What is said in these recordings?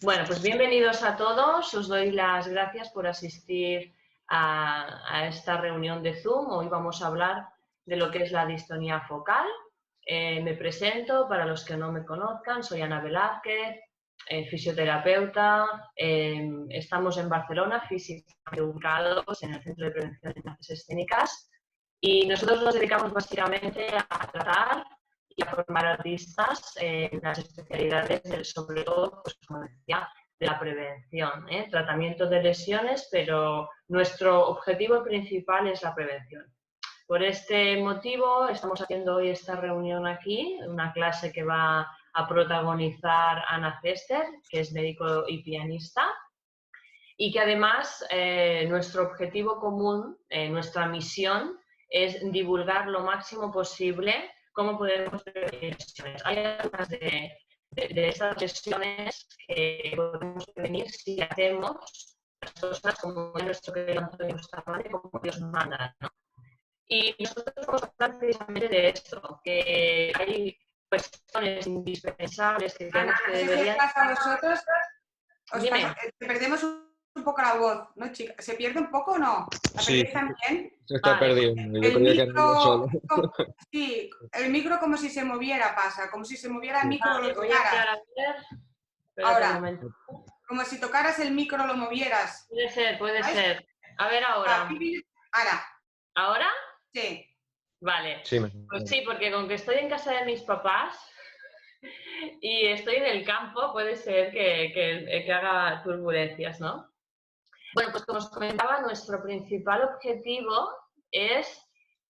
Bueno, pues bienvenidos a todos. Os doy las gracias por asistir a esta reunión de Zoom. Hoy vamos a hablar de lo que es la distonía focal. Me presento, para los que no me conozcan, soy Ana Velázquez, fisioterapeuta. Estamos en Barcelona, físicamente ubicados en el Centro de Prevención de Artes Escénicas, y nosotros nos dedicamos básicamente a tratar y a formar artistas en las especialidades, sobre todo, pues, como decía, de la prevención, tratamiento de lesiones, pero nuestro objetivo principal es la prevención. Por este motivo estamos haciendo hoy esta reunión aquí, una clase que va a protagonizar Ana Cester, que es médico y pianista, y que además nuestro objetivo común, nuestra misión, es divulgar lo máximo posible cómo podemos prevenir lesiones. Hay algunas de estas lesiones que podemos prevenir si hacemos las cosas como nuestro querido Antonio Bustamante, como Dios manda, ¿no? Y nosotros vamos a hablar precisamente de esto, que hay cuestiones indispensables que Ana, creemos que no sé si os deberían... pasa a vosotros, Dime. te perdemos un poco la voz, ¿no, chica? ¿Se pierde un poco o no? ¿La Sí, perdéis también? se está Vale. perdiendo. Yo El creía que era yo solo. micro, sí, el micro como si se moviera pasa, como si se moviera el micro o lo Vale, voy a tocaras. entrar a ver. Espérate un Ahora, momento. como si tocaras el micro o lo movieras. Puede ser, puede ¿Sabes? ser. A ver ahora. Ahora, ¿Ahora? sí. Vale. Sí, Pues sí, porque con que estoy en casa de mis papás y estoy en el campo, puede ser que haga turbulencias, ¿no? Bueno, pues como os comentaba, nuestro principal objetivo es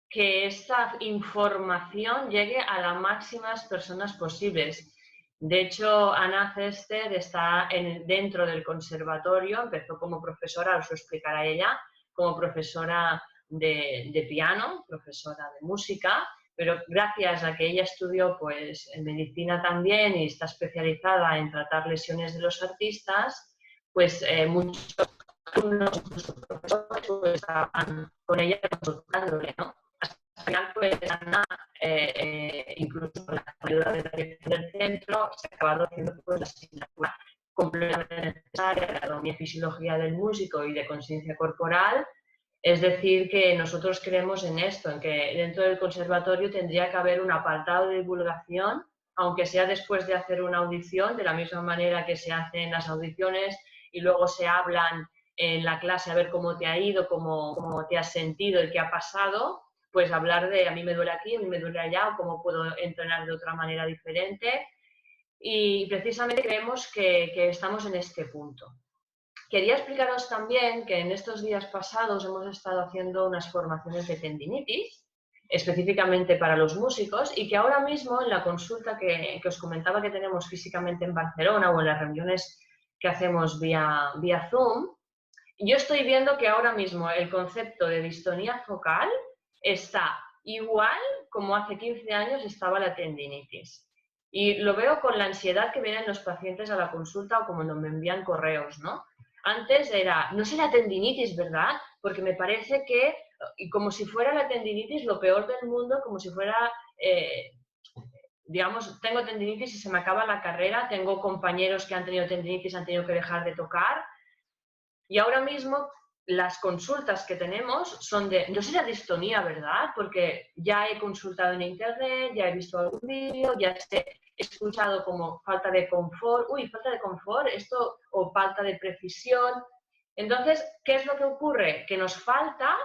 que esta información llegue a las máximas personas posibles. De hecho, Ana Cester está dentro del conservatorio, empezó como profesora, os lo explicará ella, como profesora de piano, profesora de música, pero gracias a que ella estudió pues, en medicina también y está especializada en tratar lesiones de los artistas, pues muchos alumnos, incluso profesores, pues, estaban con ella consultándole, ¿no? Al final, pues, Ana, incluso con la ayuda de la dirección del centro, se ha acabado haciendo pues, la asignatura completamente necesaria de anatomía y fisiología del músico y de conciencia corporal. Es decir, que nosotros creemos en esto, en que dentro del conservatorio tendría que haber un apartado de divulgación, aunque sea después de hacer una audición, de la misma manera que se hacen las audiciones y luego se hablan en la clase a ver cómo te ha ido, cómo te has sentido y qué ha pasado, pues hablar de a mí me duele aquí, a mí me duele allá, o cómo puedo entrenar de otra manera diferente. Y precisamente creemos que estamos en este punto. Quería explicaros también que en estos días pasados hemos estado haciendo unas formaciones de tendinitis, específicamente para los músicos, y que ahora mismo en la consulta que os comentaba que tenemos físicamente en Barcelona o en las reuniones que hacemos vía Zoom, yo estoy viendo que ahora mismo el concepto de distonía focal está igual como hace 15 años estaba la tendinitis. Y lo veo con la ansiedad que vienen los pacientes a la consulta o como me envían correos, ¿no? Antes era, no sé la tendinitis, ¿verdad? Porque me parece que, y como si fuera la tendinitis lo peor del mundo, como si fuera, digamos, tengo tendinitis y se me acaba la carrera, tengo compañeros que han tenido tendinitis, han tenido que dejar de tocar, y ahora mismo las consultas que tenemos son de, no sé la distonía, ¿verdad? Porque ya he consultado en internet, ya he visto algún vídeo, ya he escuchado como falta de confort, falta de confort, esto, o falta de precisión. Entonces, ¿qué es lo que ocurre? Que nos falta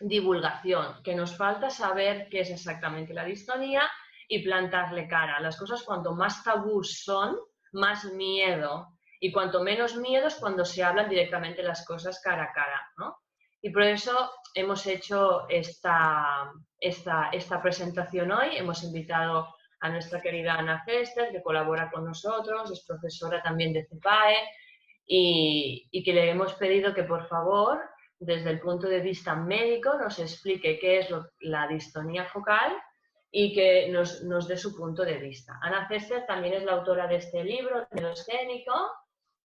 divulgación, que nos falta saber qué es exactamente la distonía y plantarle cara. Las cosas cuanto más tabús son, más miedo. Y cuanto menos miedo es cuando se hablan directamente las cosas cara a cara, ¿no? Y por eso hemos hecho esta presentación hoy. Hemos invitado a nuestra querida Ana Cester, que colabora con nosotros, es profesora también de CEPAE, y que le hemos pedido que por favor, desde el punto de vista médico, nos explique qué es la distonía focal y que nos dé su punto de vista. Ana Cester también es la autora de este libro, Neoescénico,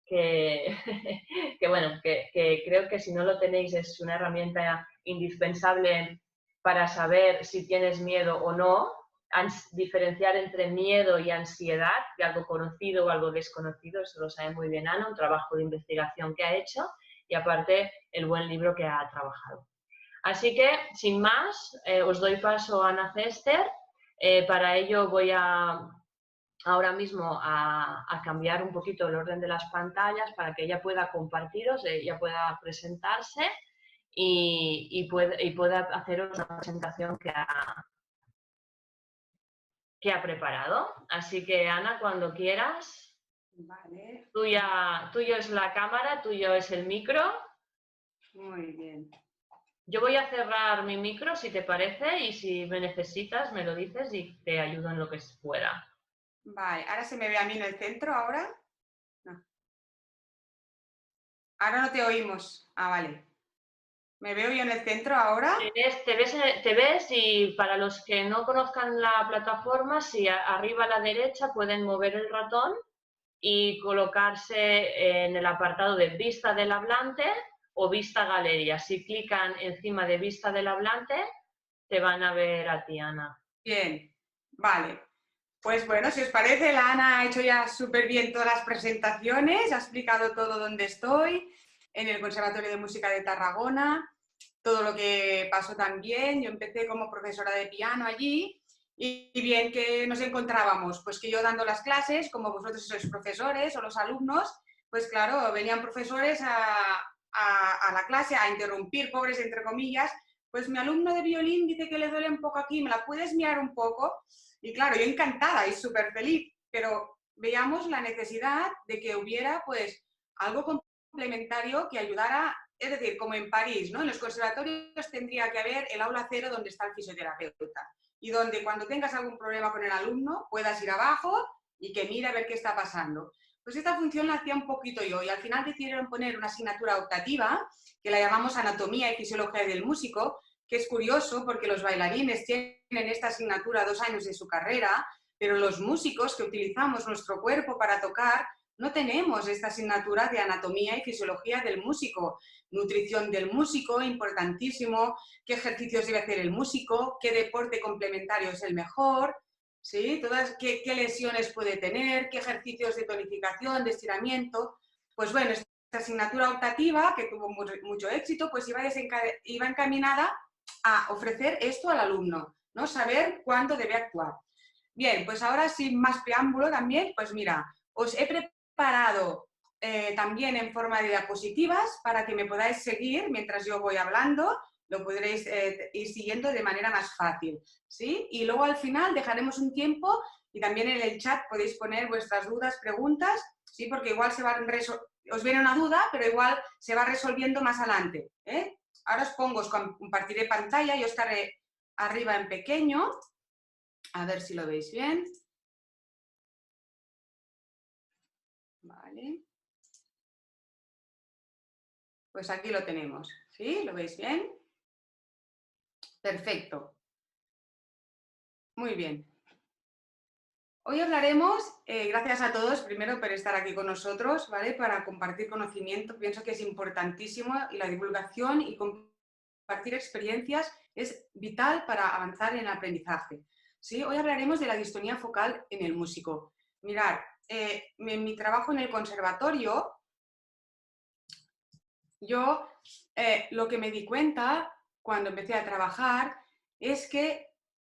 que, que creo que si no lo tenéis es una herramienta indispensable para saber si tienes miedo o no, diferenciar entre miedo y ansiedad, de algo conocido o algo desconocido, eso lo sabe muy bien Ana, un trabajo de investigación que ha hecho y aparte el buen libro que ha trabajado. Así que, sin más, os doy paso a Ana Cester. Para ello voy ahora mismo a cambiar un poquito el orden de las pantallas para que ella pueda compartiros, ella pueda presentarse y pueda haceros la presentación que ha preparado. Así que, Ana, cuando quieras. Vale. Tuyo es la cámara, tuyo es el micro. Muy bien. Yo voy a cerrar mi micro, si te parece, y si me necesitas, me lo dices y te ayudo en lo que pueda. Vale, ¿ahora se me ve a mí en el centro ahora? No. Ahora no te oímos. Ah, vale. ¿Me veo yo en el centro ahora? Te ves y para los que no conozcan la plataforma, si arriba a la derecha pueden mover el ratón y colocarse en el apartado de vista del hablante o vista galería. Si clican encima de vista del hablante, te van a ver a ti, Ana. Bien, vale. Pues bueno, si os parece, la Ana ha hecho ya súper bien todas las presentaciones, ha explicado todo dónde estoy, en el Conservatorio de Música de Tarragona, todo lo que pasó también. Yo empecé como profesora de piano allí y bien que nos encontrábamos, pues que yo dando las clases, como vosotros sois profesores o los alumnos, pues claro, venían profesores a la clase a interrumpir, pobres entre comillas, pues mi alumno de violín dice que le duele un poco aquí, ¿me la puedes mirar un poco? Y claro, yo encantada y súper feliz, pero veíamos la necesidad de que hubiera pues algo complementario que ayudara, es decir, como en París, ¿no? En los conservatorios tendría que haber el aula cero donde está el fisioterapeuta y donde cuando tengas algún problema con el alumno puedas ir abajo y que mire a ver qué está pasando. Pues esta función la hacía un poquito yo y al final decidieron poner una asignatura optativa que la llamamos Anatomía y Fisiología del Músico, que es curioso porque los bailarines tienen esta asignatura 2 años de su carrera, pero los músicos que utilizamos nuestro cuerpo para tocar no tenemos esta asignatura de Anatomía y Fisiología del Músico. Nutrición del músico, importantísimo, qué ejercicios debe hacer el músico, qué deporte complementario es el mejor, ¿sí? Qué lesiones puede tener, qué ejercicios de tonificación, de estiramiento. Pues bueno, esta asignatura optativa, que tuvo mucho éxito, pues iba encaminada a ofrecer esto al alumno, ¿no? Saber cuándo debe actuar. Bien, pues ahora sin más preámbulo también, pues mira, os he preparado también en forma de diapositivas para que me podáis seguir mientras yo voy hablando, lo podréis ir siguiendo de manera más fácil, ¿sí? Y luego al final dejaremos un tiempo y también en el chat podéis poner vuestras dudas, preguntas, ¿sí? Porque igual os viene una duda, pero igual se va resolviendo más adelante, ¿eh? Ahora os compartiré pantalla, yo estaré arriba en pequeño, a ver si lo veis bien. Vale. Pues aquí lo tenemos, ¿sí? ¿Lo veis bien? Perfecto. Muy bien. Hoy hablaremos, gracias a todos, primero por estar aquí con nosotros, ¿vale? Para compartir conocimiento, pienso que es importantísimo y la divulgación y compartir experiencias es vital para avanzar en el aprendizaje, ¿sí? Hoy hablaremos de la distonía focal en el músico. Mirad, en mi trabajo en el conservatorio, yo lo que me di cuenta cuando empecé a trabajar es que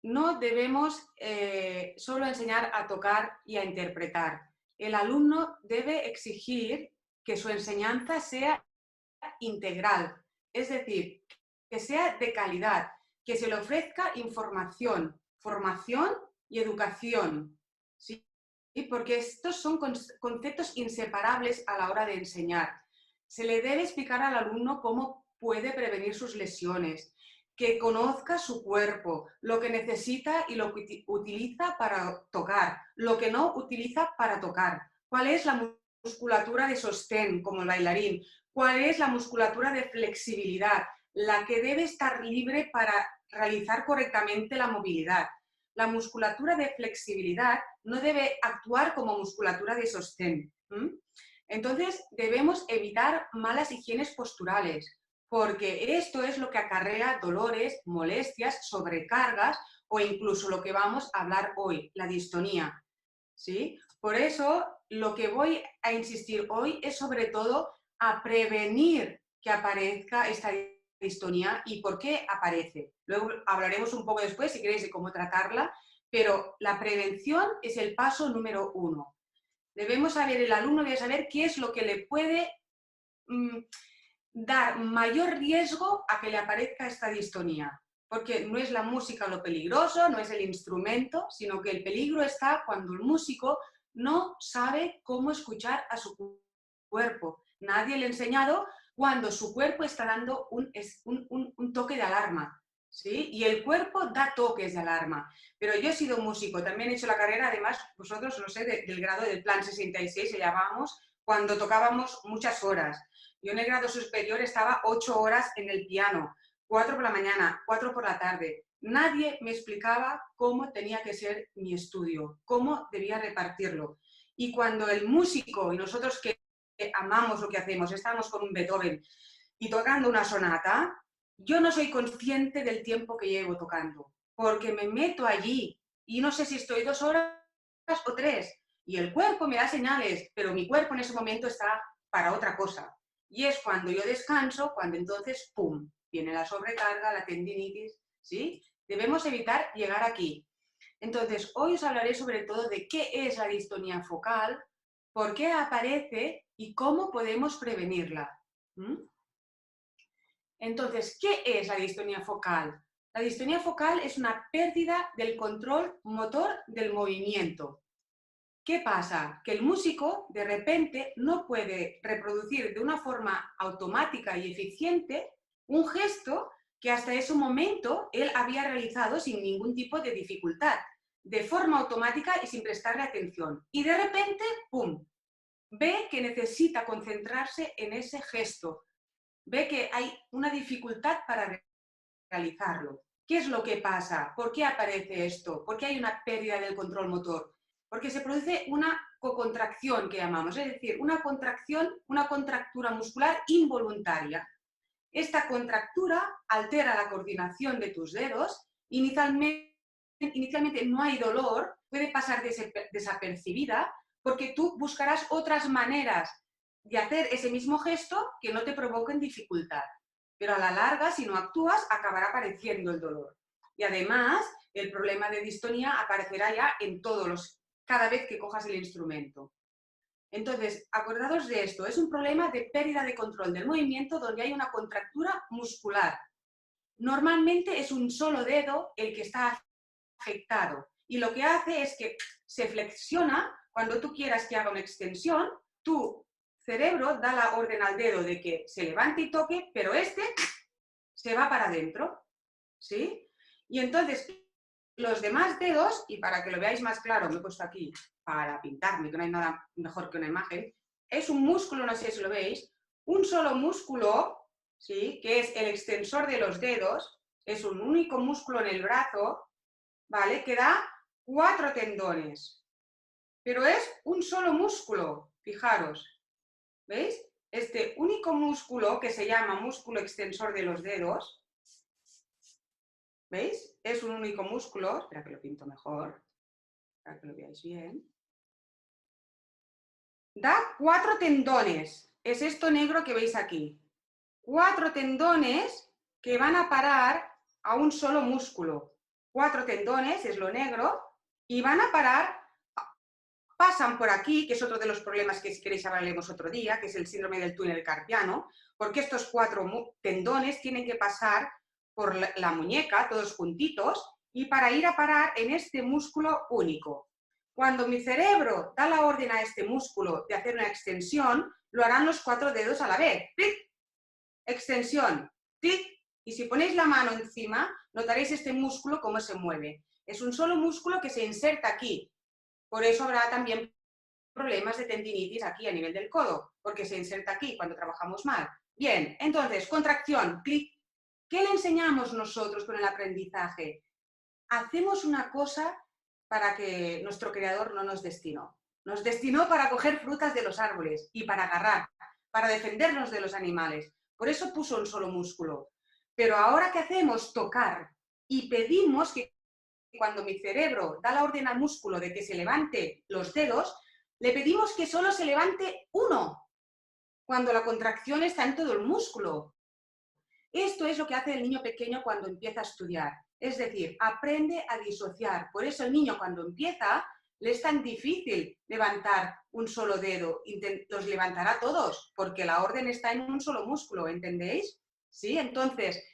no debemos solo enseñar a tocar y a interpretar. El alumno debe exigir que su enseñanza sea integral, es decir, que sea de calidad, que se le ofrezca información, formación y educación, ¿sí? Porque estos son conceptos inseparables a la hora de enseñar. Se le debe explicar al alumno cómo puede prevenir sus lesiones, que conozca su cuerpo, lo que necesita y lo que utiliza para tocar, lo que no utiliza para tocar, cuál es la musculatura de sostén como el bailarín, cuál es la musculatura de flexibilidad, la que debe estar libre para realizar correctamente la movilidad. La musculatura de flexibilidad no debe actuar como musculatura de sostén. Entonces, debemos evitar malas higienes posturales, porque esto es lo que acarrea dolores, molestias, sobrecargas o incluso lo que vamos a hablar hoy, la distonía, ¿sí? Por eso lo que voy a insistir hoy es sobre todo a prevenir que aparezca esta distonía y por qué aparece. Luego hablaremos un poco después, si queréis, de cómo tratarla, pero la prevención es el paso número 1. Debemos saber, el alumno debe saber qué es lo que le puede dar mayor riesgo a que le aparezca esta distonía. Porque no es la música lo peligroso, no es el instrumento, sino que el peligro está cuando el músico no sabe cómo escuchar a su cuerpo. Nadie le ha enseñado cuando su cuerpo está dando un toque de alarma, ¿sí? Y el cuerpo da toques de alarma. Pero yo he sido músico, también he hecho la carrera, además, vosotros, no sé, del grado del Plan 66, se llamábamos, cuando tocábamos muchas horas. Yo en el grado superior estaba 8 horas en el piano, 4 por la mañana, 4 por la tarde. Nadie me explicaba cómo tenía que ser mi estudio, cómo debía repartirlo. Y cuando el músico, y nosotros que amamos lo que hacemos, estamos con un Beethoven y tocando una sonata, yo no soy consciente del tiempo que llevo tocando, porque me meto allí y no sé si estoy 2 horas o 3, y el cuerpo me da señales, pero mi cuerpo en ese momento está para otra cosa. Y es cuando yo descanso, cuando entonces, ¡pum!, viene la sobrecarga, la tendinitis, ¿sí? Debemos evitar llegar aquí. Entonces, hoy os hablaré sobre todo de qué es la distonía focal, por qué aparece y cómo podemos prevenirla. Entonces, ¿qué es la distonía focal? La distonía focal es una pérdida del control motor del movimiento. ¿Qué pasa? Que el músico de repente no puede reproducir de una forma automática y eficiente un gesto que hasta ese momento él había realizado sin ningún tipo de dificultad, de forma automática y sin prestarle atención. Y de repente, ¡pum!, ve que necesita concentrarse en ese gesto, ve que hay una dificultad para realizarlo. ¿Qué es lo que pasa? ¿Por qué aparece esto? ¿Por qué hay una pérdida del control motor? Porque se produce una cocontracción que llamamos, es decir, una contracción, una contractura muscular involuntaria. Esta contractura altera la coordinación de tus dedos, inicialmente no hay dolor, puede pasar desapercibida, porque tú buscarás otras maneras de hacer ese mismo gesto que no te provoquen dificultad. Pero a la larga, si no actúas, acabará apareciendo el dolor. Y además, el problema de distonía aparecerá ya en cada vez que cojas el instrumento. Entonces, acordados de esto, es un problema de pérdida de control del movimiento donde hay una contractura muscular. Normalmente es un solo dedo el que está afectado y lo que hace es que se flexiona. Cuando tú quieras que haga una extensión, tu cerebro da la orden al dedo de que se levante y toque, pero este se va para adentro, ¿sí? Y entonces los demás dedos, y para que lo veáis más claro, me he puesto aquí para pintarme, que no hay nada mejor que una imagen, es un músculo, no sé si lo veis, un solo músculo, ¿sí?, que es el extensor de los dedos, es un único músculo en el brazo, ¿vale?, que da 4 tendones. Pero es un solo músculo, fijaros, ¿veis? Este único músculo que se llama músculo extensor de los dedos, ¿veis? Es un único músculo, espera que lo pinto mejor, para que lo veáis bien. Da 4 tendones, es esto negro que veis aquí. 4 tendones que van a parar a un solo músculo. 4 tendones, es lo negro, y van a parar, pasan por aquí, que es otro de los problemas que si queréis hablaremos otro día, que es el síndrome del túnel carpiano, porque estos 4 tendones tienen que pasar por la muñeca, todos juntitos, y para ir a parar en este músculo único. Cuando mi cerebro da la orden a este músculo de hacer una extensión, lo harán los 4 dedos a la vez. ¡Clic! Extensión. ¡Clic! Y si ponéis la mano encima, notaréis este músculo cómo se mueve. Es un solo músculo que se inserta aquí. Por eso habrá también problemas de tendinitis aquí a nivel del codo, porque se inserta aquí cuando trabajamos mal. Bien, entonces, contracción, clic. ¿Qué le enseñamos nosotros con el aprendizaje? Hacemos una cosa para que nuestro creador no nos destinó. Nos destinó para coger frutas de los árboles y para agarrar, para defendernos de los animales. Por eso puso un solo músculo. Pero ahora, ¿qué hacemos? Tocar. Y pedimos que cuando mi cerebro da la orden al músculo de que se levante los dedos, le pedimos que solo se levante uno, cuando la contracción está en todo el músculo. Esto es lo que hace el niño pequeño cuando empieza a estudiar. Es decir, aprende a disociar. Por eso el niño cuando empieza le es tan difícil levantar un solo dedo. Los levantará todos, porque la orden está en un solo músculo, ¿entendéis? ¿Sí? Entonces,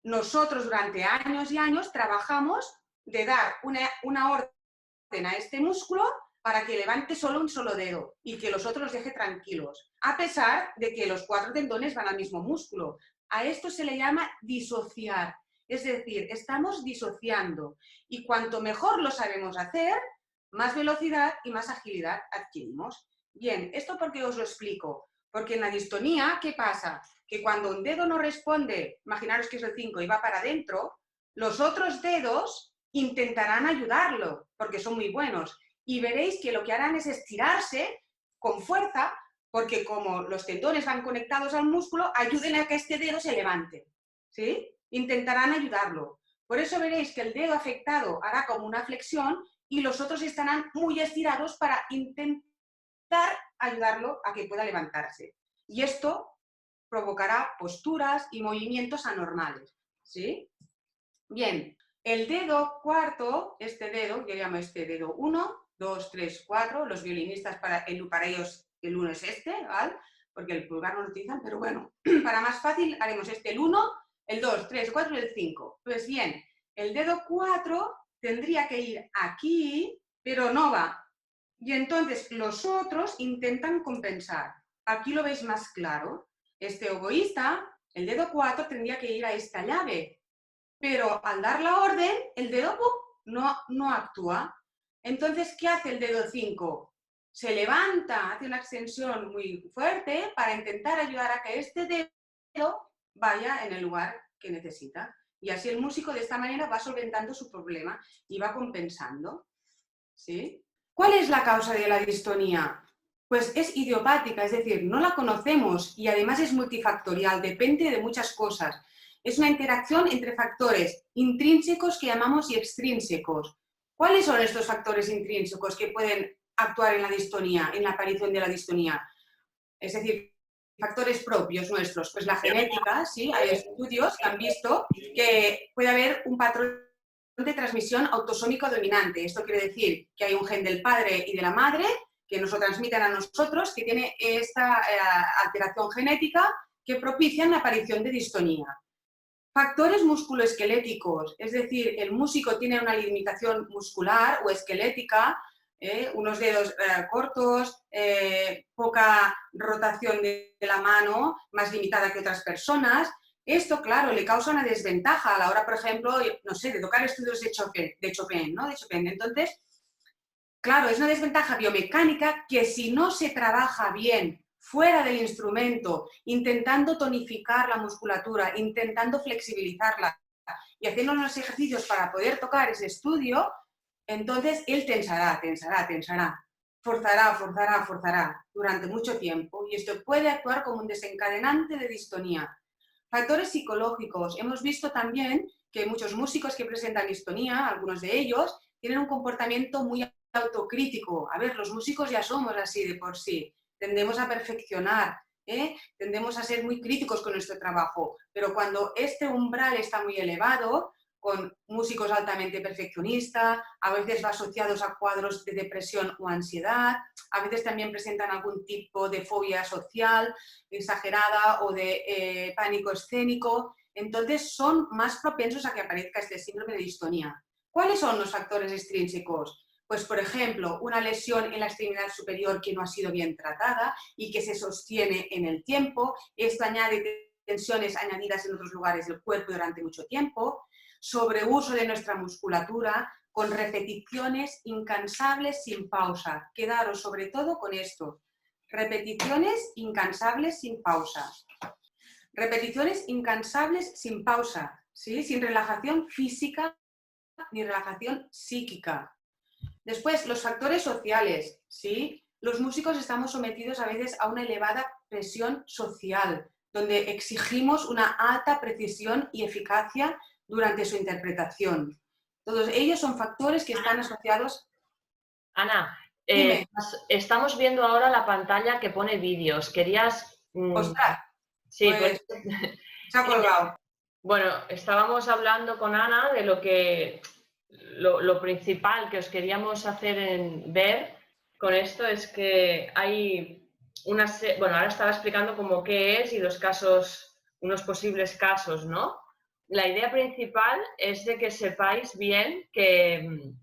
nosotros durante años y años trabajamos de dar una orden a este músculo para que levante solo un solo dedo y que los otros los deje tranquilos, a pesar de que los 4 tendones van al mismo músculo. A esto se le llama disociar, es decir, estamos disociando y cuanto mejor lo sabemos hacer, más velocidad y más agilidad adquirimos. Bien, ¿esto por qué os lo explico? Porque en la distonía, ¿qué pasa? Que cuando un dedo no responde, imaginaros que es el 5 y va para adentro, los otros dedos intentarán ayudarlo, porque son muy buenos. Y veréis que lo que harán es estirarse con fuerza, porque como los tendones van conectados al músculo, ayuden a que este dedo se levante. ¿Sí? Intentarán ayudarlo. Por eso veréis que el dedo afectado hará como una flexión y los otros estarán muy estirados para intentar ayudarlo a que pueda levantarse. Y esto provocará posturas y movimientos anormales. ¿Sí? Bien, el dedo cuarto, este dedo, yo llamo este dedo 1, 2, 3, 4, los violinistas para ellos el 1 es este, ¿vale? Porque el pulgar no lo utilizan, pero bueno, para más fácil haremos este, el 1, el 2, 3, 4 y el 5. Pues bien, el dedo 4 tendría que ir aquí, pero no va. Y entonces los otros intentan compensar. Aquí lo veis más claro. Este oboísta, el dedo 4 tendría que ir a esta llave, pero al dar la orden, el dedo no actúa. Entonces, ¿qué hace el dedo 5? Se levanta, hace una extensión muy fuerte para intentar ayudar a que este dedo vaya en el lugar que necesita. Y así el músico de esta manera va solventando su problema y va compensando. ¿Sí? ¿Cuál es la causa de la distonía? Pues es idiopática, es decir, no la conocemos y además es multifactorial, depende de muchas cosas. Es una interacción entre factores intrínsecos que llamamos y extrínsecos. ¿Cuáles son estos factores intrínsecos que pueden actuar en la distonía, en la aparición de la distonía? Es decir, factores propios nuestros, pues la genética, sí, hay estudios que han visto que puede haber un patrón de transmisión autosómico dominante. Esto quiere decir que hay un gen del padre y de la madre que nos lo transmiten a nosotros, que tiene esta alteración genética que propician la aparición de distonía. Factores musculoesqueléticos, es decir, el músico tiene una limitación muscular o esquelética, unos dedos cortos, poca rotación de la mano, más limitada que otras personas. Esto, claro, le causa una desventaja a la hora, por ejemplo, no sé, de tocar estudios de Chopin, ¿no? De Chopin. Entonces, claro, es una desventaja biomecánica que si no se trabaja bien fuera del instrumento, intentando tonificar la musculatura, intentando flexibilizarla y haciendo unos ejercicios para poder tocar ese estudio, entonces él tensará, forzará durante mucho tiempo y esto puede actuar como un desencadenante de distonía. Factores psicológicos. Hemos visto también que muchos músicos que presentan distonía, algunos de ellos, tienen un comportamiento muy autocrítico. A ver, los músicos ya somos así de por sí. Tendemos a perfeccionar, tendemos a ser muy críticos con nuestro trabajo. Pero cuando este umbral está muy elevado, con músicos altamente perfeccionistas, a veces va asociados a cuadros de depresión o ansiedad, a veces también presentan algún tipo de fobia social exagerada o de pánico escénico, entonces son más propensos a que aparezca este síndrome de distonía. ¿Cuáles son los factores extrínsecos? Pues, por ejemplo, una lesión en la extremidad superior que no ha sido bien tratada y que se sostiene en el tiempo. Esto añade tensiones añadidas en otros lugares del cuerpo durante mucho tiempo. Sobreuso de nuestra musculatura con repeticiones incansables sin pausa. Quedaros sobre todo con esto. Repeticiones incansables sin pausa. Repeticiones incansables sin pausa, ¿sí? Sin relajación física ni relajación psíquica. Después, los factores sociales, ¿sí? Los músicos estamos sometidos a veces a una elevada presión social. donde exigimos una alta precisión y eficacia durante su interpretación. Todos ellos son factores que están asociados... Ana, Dime. estamos viendo ahora la pantalla que pone vídeos. ¿Querías...? Ostras, Sí, pues se ha colgado. Bueno, estábamos hablando con Ana de lo principal que os queríamos hacer ver con esto es que hay bueno, ahora estaba explicando como qué es y los casos, unos posibles casos, ¿no? La idea principal es de que sepáis bien que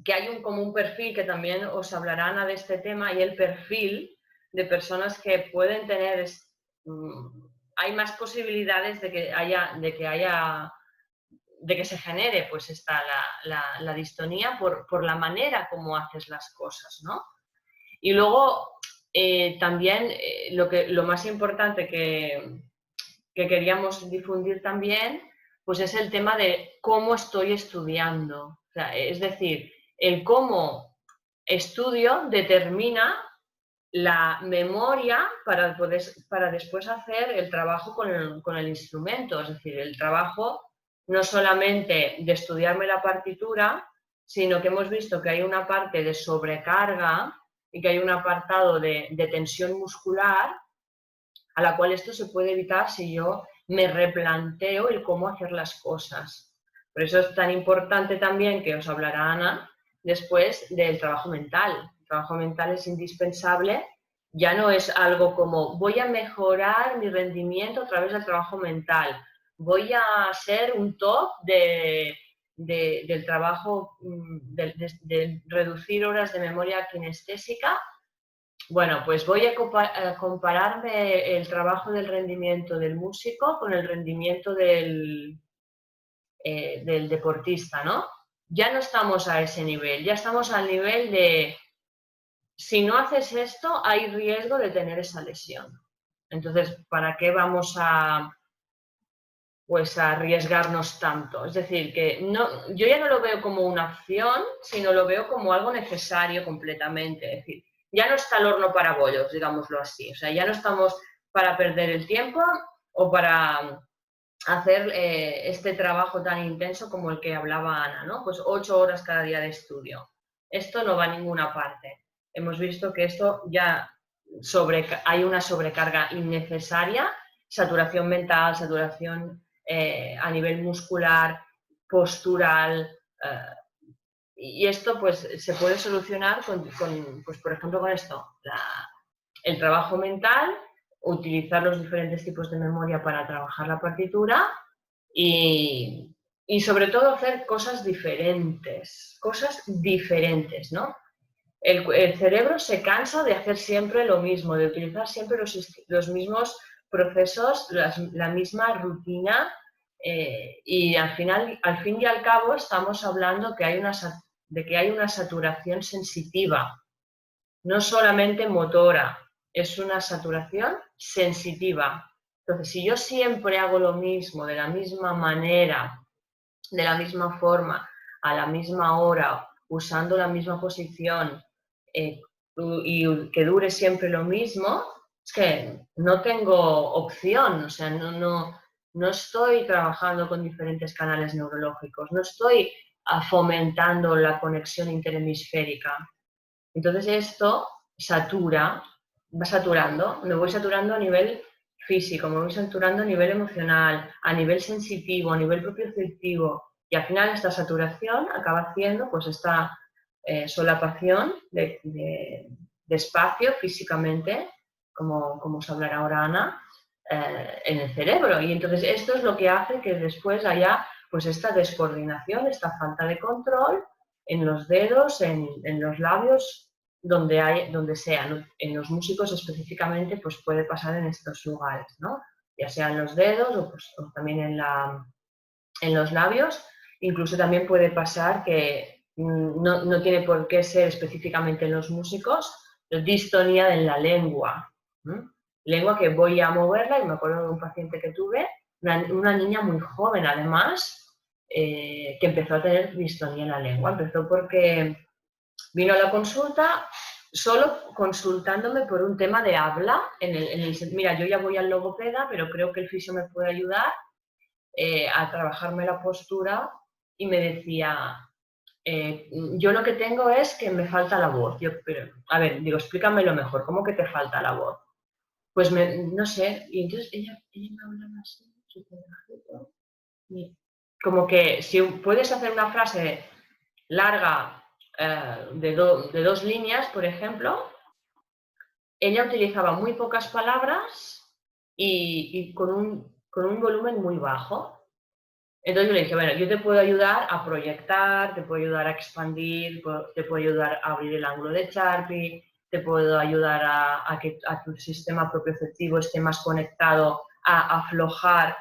hay como un perfil que también os hablará Ana de este tema y el perfil de personas que pueden tener hay más posibilidades de que se genere pues la distonía por la manera como haces las cosas, ¿no? Y luego también lo más importante que queríamos difundir también pues es el tema de cómo estoy estudiando. O sea, es decir, el cómo estudio determina la memoria para después hacer el trabajo con el instrumento, es decir, el trabajo no solamente de estudiarme la partitura, sino que hemos visto que hay una parte de sobrecarga y que hay un apartado de tensión muscular a la cual esto se puede evitar si yo me replanteo el cómo hacer las cosas. Por eso es tan importante también que os hablará Ana después del trabajo mental. El trabajo mental es indispensable, ya no es algo como voy a mejorar mi rendimiento a través del trabajo mental, voy a ser un top del trabajo, de reducir horas de memoria kinestésica. Bueno, pues voy a compararme el trabajo del rendimiento del músico con el rendimiento del deportista, ¿no? Ya no estamos a ese nivel, ya estamos al nivel de si no haces esto hay riesgo de tener esa lesión. Entonces, ¿para qué vamos a arriesgarnos tanto? Es decir, que yo ya no lo veo como una opción, sino lo veo como algo necesario completamente. Es decir, ya no está el horno para bollos, digámoslo así. O sea, ya no estamos para perder el tiempo o para hacer este trabajo tan intenso como el que hablaba Ana, ¿no? Pues 8 horas cada día de estudio. Esto no va a ninguna parte. Hemos visto que esto ya hay una sobrecarga innecesaria, saturación mental, saturación a nivel muscular, postural, y esto pues se puede solucionar pues, por ejemplo, con esto, el trabajo mental, utilizar los diferentes tipos de memoria para trabajar la partitura y sobre todo hacer cosas diferentes, ¿no? El cerebro se cansa de hacer siempre lo mismo, de utilizar siempre los mismos procesos, la misma rutina y al fin y al cabo estamos hablando de que hay una saturación sensitiva, no solamente motora, es una saturación sensitiva. Entonces, si yo siempre hago lo mismo, de la misma manera, de la misma forma, a la misma hora, usando la misma posición y que dure siempre lo mismo, es que no tengo opción, o sea, no estoy trabajando con diferentes canales neurológicos, no estoy fomentando la conexión interhemisférica. Entonces esto va saturando, me voy saturando a nivel físico, me voy saturando a nivel emocional, a nivel sensitivo, a nivel propioceptivo y al final esta saturación acaba haciendo pues esta solapación de espacio físicamente, como os hablará ahora Ana, en el cerebro. Y entonces esto es lo que hace que después haya pues esta descoordinación, esta falta de control en los dedos, en los labios, donde sea, ¿no? En los músicos específicamente pues puede pasar en estos lugares, ¿no? Ya sea en los dedos o también en los labios. Incluso también puede pasar que no tiene por qué ser específicamente en los músicos, distonía en la lengua. Lengua que voy a moverla y me acuerdo de un paciente que tuve, una niña muy joven además, que empezó a tener distonía en la lengua. Empezó porque vino a la consulta solo consultándome por un tema de habla, mira, yo ya voy al logopeda, pero creo que el fisio me puede ayudar a trabajarme la postura, y me decía, yo lo que tengo es que me falta la voz. Yo, pero, a ver, digo, explícamelo mejor, ¿cómo que te falta la voz? Pues no sé, y entonces ella me hablaba así, súper bajito, como que si puedes hacer una frase larga de 2 líneas, por ejemplo, ella utilizaba muy pocas palabras y con un volumen muy bajo. Entonces yo le dije, bueno, yo te puedo ayudar a proyectar, te puedo ayudar a expandir, te puedo ayudar a abrir el ángulo de Charpy, te puedo ayudar a que tu sistema propioceptivo esté más conectado, a aflojar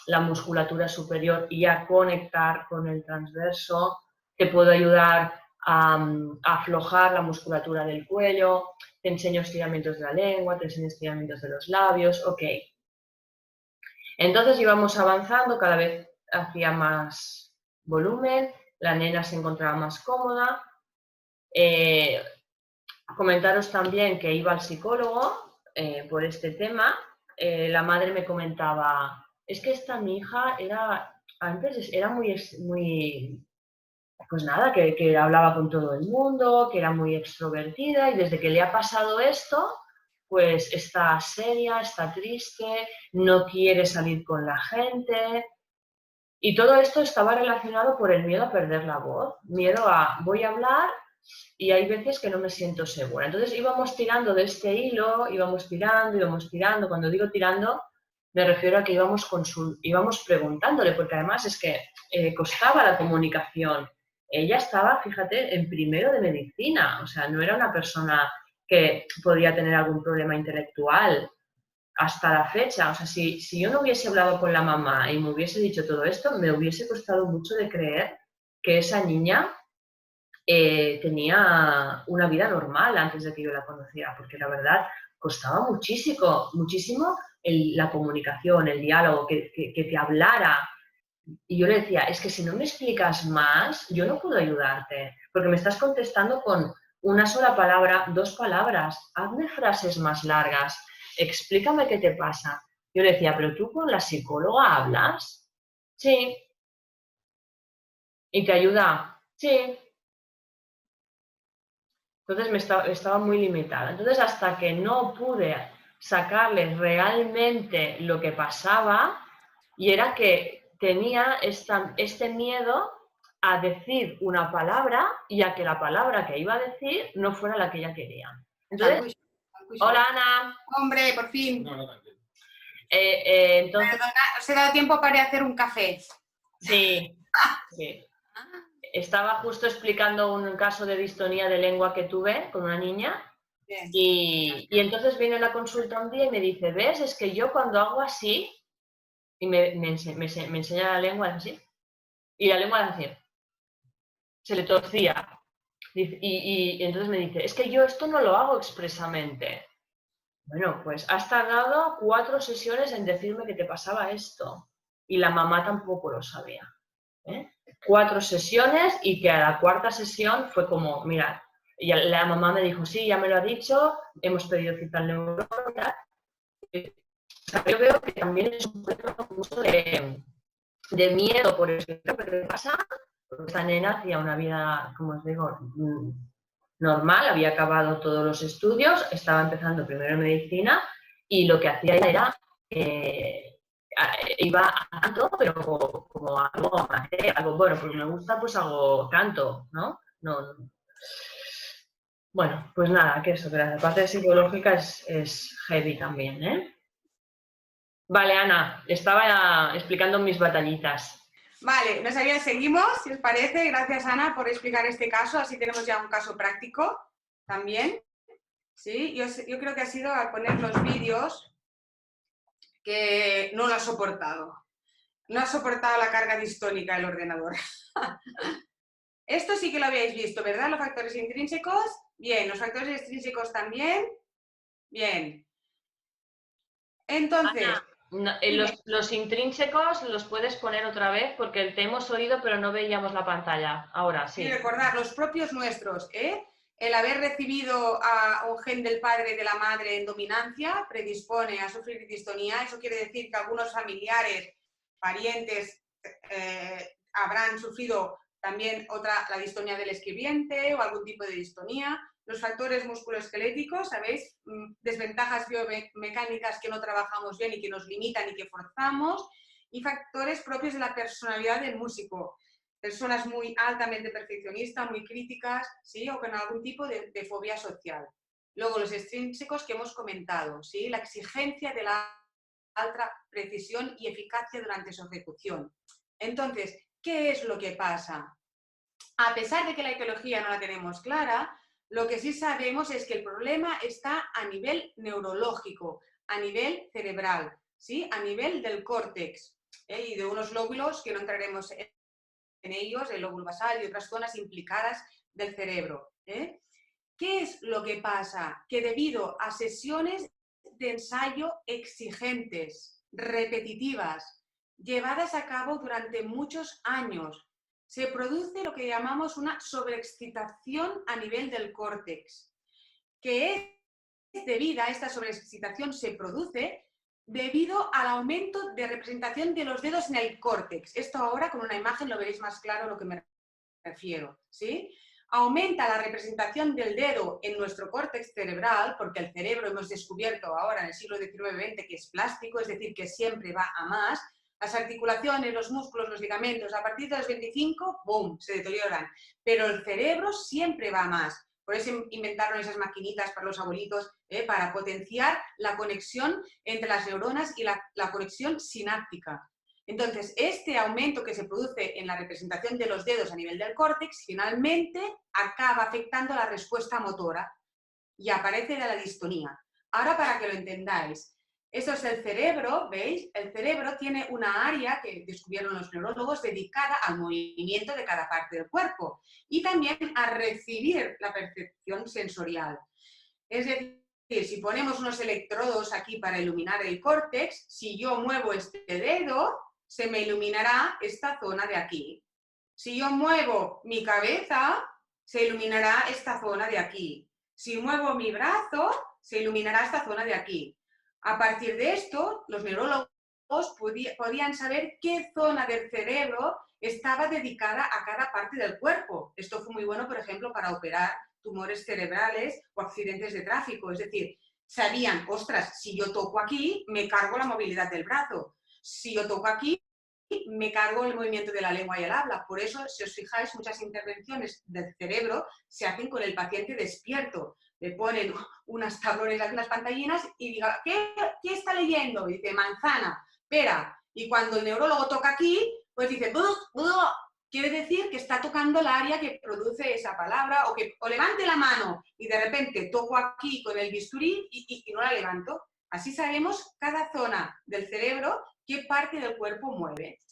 la musculatura superior y a conectar con el transverso, te puedo ayudar a aflojar la musculatura del cuello, te enseño estiramientos de la lengua, te enseño estiramientos de los labios, ok. Entonces íbamos avanzando, cada vez hacía más volumen, la nena se encontraba más cómoda. Comentaros también que iba al psicólogo por este tema. La madre me comentaba, es que mi hija antes era muy pues nada, que hablaba con todo el mundo, que era muy extrovertida, y desde que le ha pasado esto, pues está seria, está triste, no quiere salir con la gente. Y todo esto estaba relacionado por el miedo a perder la voz, miedo a voy a hablar y hay veces que no me siento segura. Entonces íbamos tirando de este hilo, íbamos tirando. Cuando digo tirando, me refiero a que íbamos preguntándole, porque además es que costaba la comunicación. Ella estaba, fíjate, en primero de medicina, o sea, no era una persona que podía tener algún problema intelectual hasta la fecha. O sea, si yo no hubiese hablado con la mamá y me hubiese dicho todo esto, me hubiese costado mucho de creer que esa niña tenía una vida normal antes de que yo la conociera, porque la verdad costaba muchísimo la comunicación, el diálogo, que te hablara. Y yo le decía, es que si no me explicas más, yo no puedo ayudarte, porque me estás contestando con una sola palabra, 2 palabras, hazme frases más largas, explícame qué te pasa. Yo le decía, ¿pero tú con la psicóloga hablas? Sí. ¿Y te ayuda? Sí. Entonces estaba muy limitada. Entonces, hasta que no pude sacarle realmente lo que pasaba, y era que tenía este miedo a decir una palabra y a que la palabra que iba a decir no fuera la que ella quería. Entonces, hola Ana. Hombre, por fin. Entonces, perdona, os he dado tiempo para hacer un café. Sí. Estaba justo explicando un caso de distonía de lengua que tuve con una niña. Bien. Y entonces viene a la consulta un día y me dice, ¿ves? Es que yo cuando hago así, y me enseña la lengua así, y la lengua así, se le torcía. Y entonces me dice, es que yo esto no lo hago expresamente. Bueno, pues has tardado 4 sesiones en decirme que te pasaba esto. Y la mamá tampoco lo sabía. 4 sesiones, y que a la 4ª sesión fue como, mira, y la mamá me dijo, sí, ya me lo ha dicho, hemos pedido cita al neurólogo. Yo veo que también es un problema mucho de miedo por el que pasa, porque esta nena hacía una vida, como os digo, normal, había acabado todos los estudios, estaba empezando primero en medicina, y lo que hacía era, iba a canto, pero como algo amateur, algo bueno, porque me gusta, pues hago canto, ¿no? Bueno, pues nada, que eso, que la parte psicológica es heavy también, ¿eh? Vale, Ana, estaba explicando mis batallitas. Vale, seguimos, si os parece. Gracias, Ana, por explicar este caso. Así tenemos ya un caso práctico también. ¿Sí? Yo creo que ha sido al poner los vídeos que no lo ha soportado. No ha soportado la carga distónica del ordenador. Esto sí que lo habíais visto, ¿verdad? Los factores intrínsecos. Bien, los factores extrínsecos también. Bien. Entonces... Ana, los intrínsecos los puedes poner otra vez porque te hemos oído pero no veíamos la pantalla. Ahora sí. Y recordar los propios nuestros, ¿eh? El haber recibido a un gen del padre y de la madre en dominancia predispone a sufrir distonía. Eso quiere decir que algunos familiares, parientes, habrán sufrido también la distonía del escribiente o algún tipo de distonía. Los factores musculoesqueléticos, ¿sabéis? Desventajas biomecánicas que no trabajamos bien y que nos limitan y que forzamos. Y factores propios de la personalidad del músico. Personas muy altamente perfeccionistas, muy críticas, ¿sí? O con algún tipo de fobia social. Luego, los extrínsecos que hemos comentado, ¿sí? La exigencia de la alta precisión y eficacia durante su ejecución. Entonces, ¿qué es lo que pasa? A pesar de que la etiología no la tenemos clara, lo que sí sabemos es que el problema está a nivel neurológico, a nivel cerebral, ¿sí? A nivel del córtex, y de unos lóbulos que no entraremos en ellos, el lóbulo basal y otras zonas implicadas del cerebro. ¿Qué es lo que pasa? Que debido a sesiones de ensayo exigentes, repetitivas, llevadas a cabo durante muchos años, se produce lo que llamamos una sobreexcitación a nivel del córtex, que es debida a esta sobreexcitación se produce debido al aumento de representación de los dedos en el córtex. Esto ahora con una imagen lo veréis más claro a lo que me refiero, ¿sí? Aumenta la representación del dedo en nuestro córtex cerebral, porque el cerebro hemos descubierto ahora en el siglo XIX-XX que es plástico, es decir, que siempre va a más. Las articulaciones, los músculos, los ligamentos, a partir de los 25, ¡boom!, se deterioran. Pero el cerebro siempre va a más. Por eso inventaron esas maquinitas para los abuelitos, para potenciar la conexión entre las neuronas y la conexión sináptica. Entonces, este aumento que se produce en la representación de los dedos a nivel del córtex, finalmente acaba afectando la respuesta motora y aparece la distonía. Ahora, para que lo entendáis, esto es el cerebro, ¿veis? El cerebro tiene una área que descubrieron los neurólogos dedicada al movimiento de cada parte del cuerpo y también a recibir la percepción sensorial. Es decir, si ponemos unos electrodos aquí para iluminar el córtex, si yo muevo este dedo, se me iluminará esta zona de aquí. Si yo muevo mi cabeza, se iluminará esta zona de aquí. Si muevo mi brazo, se iluminará esta zona de aquí. A partir de esto, los neurólogos podían saber qué zona del cerebro estaba dedicada a cada parte del cuerpo. Esto fue muy bueno, por ejemplo, para operar tumores cerebrales o accidentes de tráfico. Es decir, sabían, ostras, si yo toco aquí, me cargo la movilidad del brazo. Si yo toco aquí, me cargo el movimiento de la lengua y el habla. Por eso, si os fijáis, muchas intervenciones del cerebro se hacen con el paciente despierto. Le ponen unas tablones, unas pantallinas y diga, ¿qué está leyendo? Y dice, manzana, pera. Y cuando el neurólogo toca aquí, pues dice, quiere decir que está tocando el área que produce esa palabra, o levante la mano y de repente toco aquí con el bisturí y no la levanto. Así sabemos cada zona del cerebro qué parte del cuerpo mueve.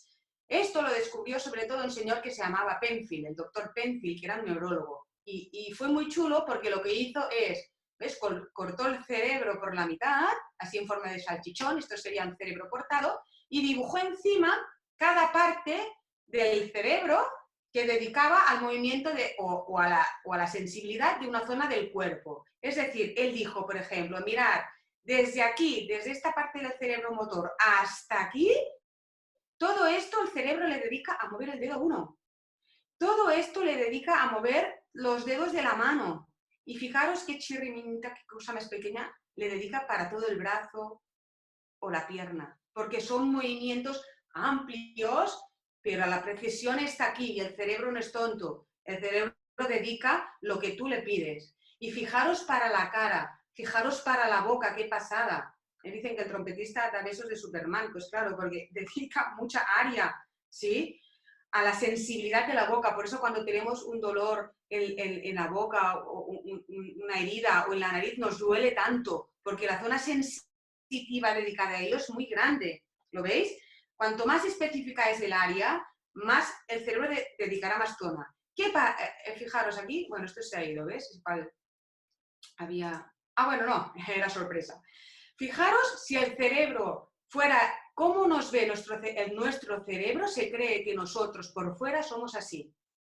Esto lo descubrió sobre todo un señor que se llamaba Penfield, el doctor Penfield, que era un neurólogo. Y fue muy chulo porque lo que hizo es, ¿ves? Cortó el cerebro por la mitad, así en forma de salchichón, esto sería un cerebro cortado, y dibujó encima cada parte del cerebro que dedicaba al movimiento o a la sensibilidad de una zona del cuerpo. Es decir, él dijo, por ejemplo, mirad, desde aquí, desde esta parte del cerebro motor hasta aquí, todo esto el cerebro le dedica a mover el dedo 1. Todo esto le dedica a mover los dedos de la mano. Y fijaros qué chirriminita, qué cosa más pequeña, le dedica para todo el brazo o la pierna. Porque son movimientos amplios, pero la precisión está aquí y el cerebro no es tonto. El cerebro dedica lo que tú le pides. Y fijaros para la cara, fijaros para la boca, qué pasada. Me dicen que el trompetista da besos de Superman, pues claro, porque dedica mucha área, ¿sí?, a la sensibilidad de la boca. Por eso cuando tenemos un dolor en la boca o una herida o en la nariz nos duele tanto, porque la zona sensitiva dedicada a ello es muy grande. ¿Lo veis? Cuanto más específica es el área, más el cerebro dedicará más zona. Fijaros aquí, bueno, esto se ha ido, ¿ves? Bueno, no, era sorpresa. Fijaros si el cerebro fuera, ¿cómo nos ve nuestro cerebro? Se cree que nosotros por fuera somos así.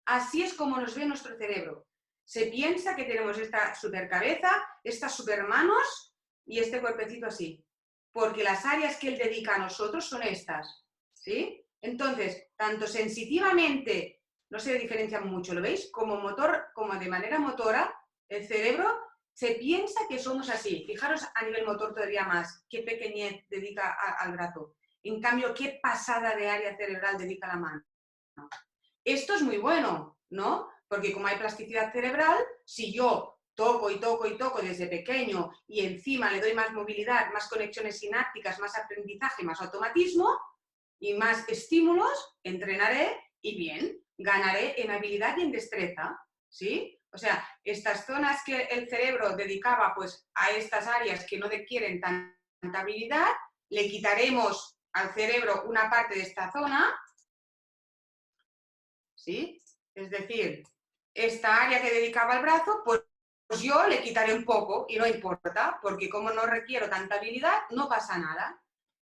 Así es como nos ve nuestro cerebro. Se piensa que tenemos esta super cabeza, estas super manos y este cuerpecito así. Porque las áreas que él dedica a nosotros son estas, ¿sí? Entonces, tanto sensitivamente, no se diferencian mucho, ¿lo veis? Como motor, como de manera motora, el cerebro se piensa que somos así. Fijaros a nivel motor todavía más, qué pequeñez dedica al brazo. En cambio, qué pasada de área cerebral dedica la mano. Esto es muy bueno, ¿no? Porque como hay plasticidad cerebral, si yo toco y toco y toco desde pequeño y encima le doy más movilidad, más conexiones sinápticas, más aprendizaje, más automatismo y más estímulos, entrenaré y bien, ganaré en habilidad y en destreza, ¿sí? O sea, estas zonas que el cerebro dedicaba pues a estas áreas que no requieren tanta habilidad, le quitaremos al cerebro una parte de esta zona, ¿sí? Es decir, esta área que dedicaba al brazo, pues yo le quitaré un poco y no importa, porque como no requiero tanta habilidad, no pasa nada.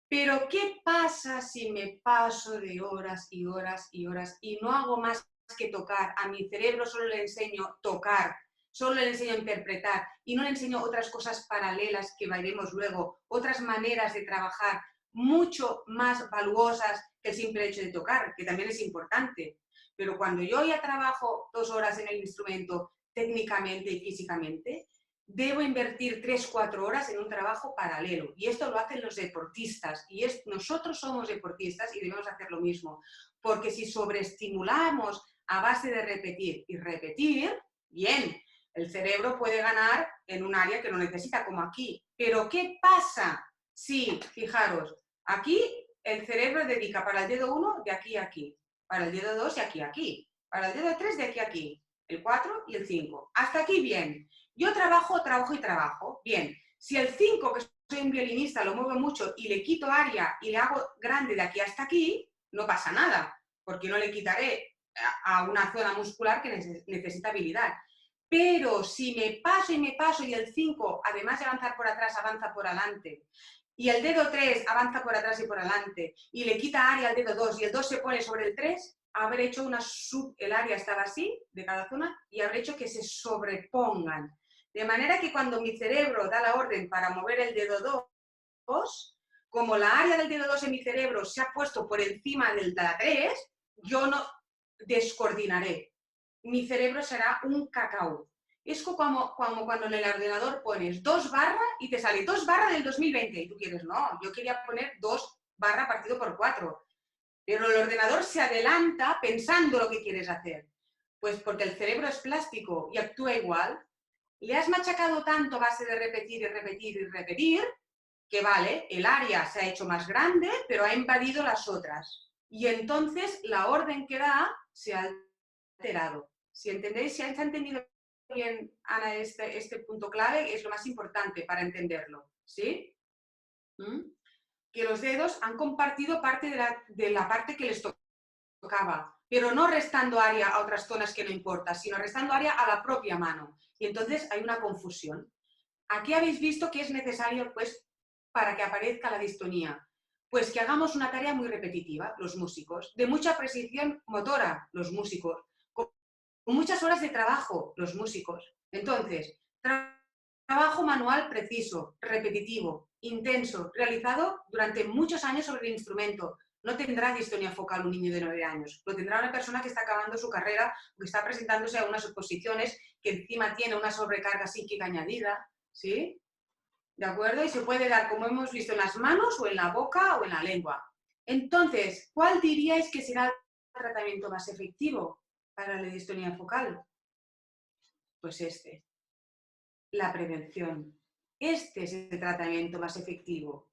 Pero ¿qué pasa si me paso de horas y horas y horas y no hago más que tocar? A mi cerebro solo le enseño tocar, solo le enseño interpretar y no le enseño otras cosas paralelas que veremos luego, otras maneras de trabajar mucho más valuosas que el simple hecho de tocar, que también es importante. Pero cuando yo ya trabajo 2 horas en el instrumento técnicamente y físicamente, debo invertir 3-4 horas en un trabajo paralelo. Y esto lo hacen los deportistas. Y nosotros somos deportistas y debemos hacer lo mismo. Porque si sobreestimulamos a base de repetir y repetir, bien, el cerebro puede ganar en un área que no necesita, como aquí. Pero ¿qué pasa si, fijaros, aquí el cerebro dedica para el dedo 1 de aquí a aquí, para el dedo 2 de aquí a aquí, para el dedo 3 de aquí a aquí, el 4 y el 5. Hasta aquí bien. Yo trabajo, trabajo y trabajo. Bien, si el 5, que soy un violinista, lo muevo mucho y le quito área y le hago grande de aquí hasta aquí, no pasa nada, porque no le quitaré a una zona muscular que necesita habilidad. Pero si me paso y el 5, además de avanzar por atrás, avanza por adelante, y el dedo 3 avanza por atrás y por adelante, y le quita área al dedo 2, y el 2 se pone sobre el 3, habré hecho el área estaba así, de cada zona, y habré hecho que se sobrepongan. De manera que cuando mi cerebro da la orden para mover el dedo 2, como la área del dedo 2 en mi cerebro se ha puesto por encima del de la 3, yo no descoordinaré. Mi cerebro será un cacao. Es como cuando en el ordenador pones 2 barra y te sale 2 barra del 2020 y tú quieres, no, yo quería poner 2 barra partido por 4. Pero el ordenador se adelanta pensando lo que quieres hacer. Pues porque el cerebro es plástico y actúa igual. Le has machacado tanto a base de repetir y repetir y repetir, que vale, el área se ha hecho más grande, pero ha invadido las otras. Y entonces la orden que da se ha alterado. Si entendéis, si has entendido bien, Ana, este punto clave, es lo más importante para entenderlo. ¿Sí? Que los dedos han compartido parte de la parte que les tocaba, pero no restando área a otras zonas que no importa, sino restando área a la propia mano. Y entonces hay una confusión. Aquí habéis visto que es necesario, pues, para que aparezca la distonía, pues que hagamos una tarea muy repetitiva, los músicos, de mucha precisión motora, los músicos, con muchas horas de trabajo, los músicos. Entonces, trabajo manual preciso, repetitivo, intenso, realizado durante muchos años sobre el instrumento. No tendrá distonía focal un niño de 9 años, lo tendrá una persona que está acabando su carrera o que está presentándose a unas oposiciones que encima tiene una sobrecarga psíquica añadida, ¿sí? ¿De acuerdo? Y se puede dar, como hemos visto, en las manos o en la boca o en la lengua. Entonces, ¿cuál diríais que será el tratamiento más efectivo para la distonía focal? Pues este. La prevención. Este es el tratamiento más efectivo.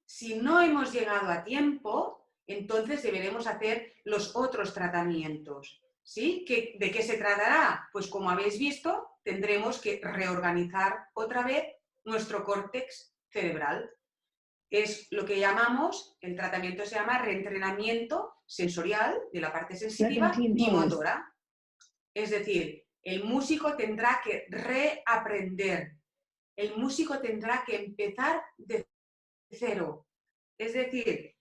Si no hemos llegado a tiempo, entonces deberemos hacer los otros tratamientos. ¿Sí? ¿De qué se tratará? Pues como habéis visto, tendremos que reorganizar otra vez nuestro córtex cerebral. Es lo que llamamos, el tratamiento se llama reentrenamiento sensorial de la parte sensitiva y motora. Es decir, el músico tendrá que reaprender. El músico tendrá que empezar de cero. Es decir,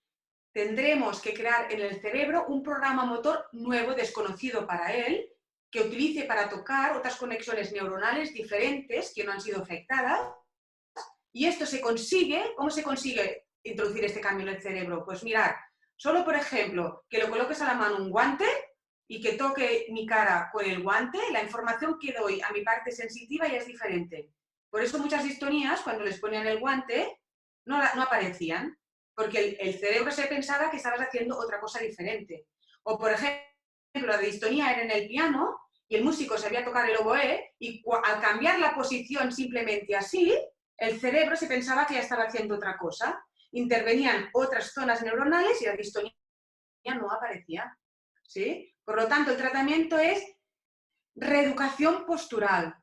tendremos que crear en el cerebro un programa motor nuevo, desconocido para él, que utilice para tocar otras conexiones neuronales diferentes que no han sido afectadas. Y esto se consigue, ¿cómo se consigue introducir este cambio en el cerebro? Pues mirar, solo por ejemplo, que lo coloques a la mano un guante y que toque mi cara con el guante, la información que doy a mi parte sensitiva ya es diferente. Por eso muchas distonías, cuando les ponían el guante, no aparecían, porque el cerebro se pensaba que estabas haciendo otra cosa diferente. O por ejemplo, la distonía era en el piano y el músico sabía tocar el oboe y al cambiar la posición simplemente así, el cerebro se pensaba que ya estaba haciendo otra cosa. Intervenían otras zonas neuronales y la distonía no aparecía. ¿Sí? Por lo tanto, el tratamiento es reeducación postural.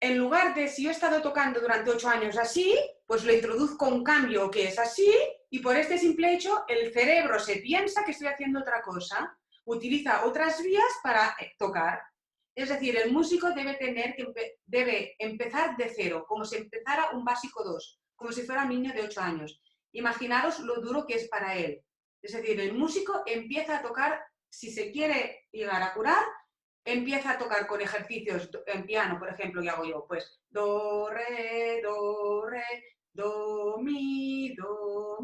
En lugar de, si yo he estado tocando durante 8 años así, pues le introduzco un cambio que es así y por este simple hecho el cerebro se piensa que estoy haciendo otra cosa, utiliza otras vías para tocar. Es decir, el músico debe empezar de cero, como si empezara un básico 2, como si fuera un niño de 8 años. Imaginaros lo duro que es para él. Es decir, el músico empieza a tocar, si se quiere llegar a curar, empieza a tocar con ejercicios en piano, por ejemplo, que hago yo, pues do, re, do, mi, do,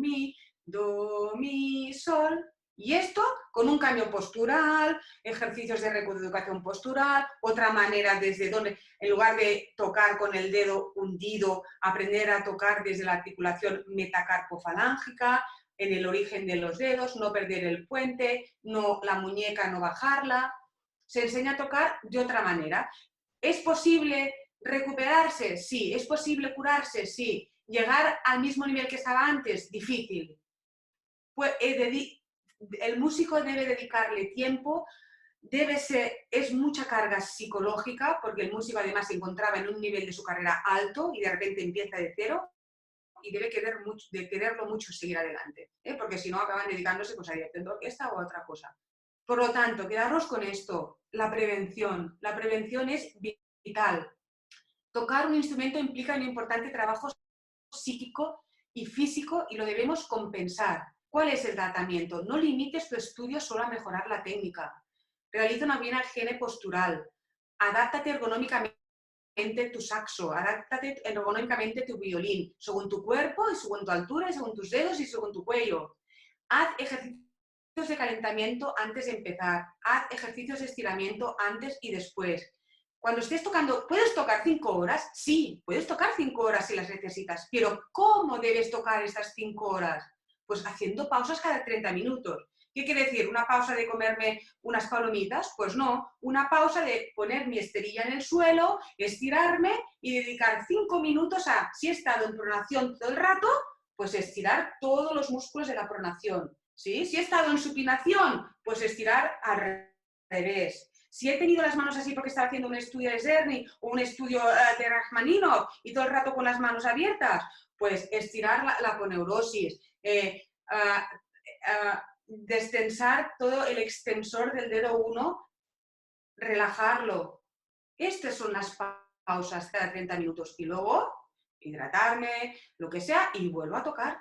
mi, sol. Y esto con un cambio postural, ejercicios de reeducación postural, otra manera desde donde, en lugar de tocar con el dedo hundido, aprender a tocar desde la articulación metacarpofalángica, en el origen de los dedos, no perder el puente, no, la muñeca no bajarla. Se enseña a tocar de otra manera. ¿Es posible recuperarse? Sí. ¿Es posible curarse? Sí. ¿Llegar al mismo nivel que estaba antes? Difícil. Pues, el músico debe dedicarle tiempo, es mucha carga psicológica, porque el músico además se encontraba en un nivel de su carrera alto y de repente empieza de cero y debe quererlo mucho seguir adelante, porque si no acaban dedicándose pues, a dirección de orquesta o a otra cosa. Por lo tanto, quedaros con esto, la prevención. La prevención es vital. Tocar un instrumento implica un importante trabajo psíquico y físico y lo debemos compensar. ¿Cuál es el tratamiento? No limites tu estudio solo a mejorar la técnica. Realiza una buena higiene postural. Adáptate ergonómicamente tu saxo, adáptate ergonómicamente tu violín, según tu cuerpo y según tu altura y según tus dedos y según tu cuello. Haz ejercicios de calentamiento antes de empezar, haz ejercicios de estiramiento antes y después. Cuando estés tocando, ¿puedes tocar 5 horas? Sí, puedes tocar 5 horas si las necesitas, pero ¿cómo debes tocar estas 5 horas? Pues haciendo pausas cada 30 minutos. ¿Qué quiere decir? ¿Una pausa de comerme unas palomitas? Pues no, una pausa de poner mi esterilla en el suelo, estirarme y dedicar 5 minutos a, si he estado en pronación todo el rato, pues estirar todos los músculos de la pronación. ¿Sí? Si he estado en supinación, pues estirar al revés. Si he tenido las manos así porque estaba haciendo un estudio de Czerny o un estudio de Rachmaninoff y todo el rato con las manos abiertas, pues estirar la aponeurosis. Destensar todo el extensor del dedo 1, relajarlo. Estas son las pausas cada 30 minutos y luego hidratarme, lo que sea, y vuelvo a tocar.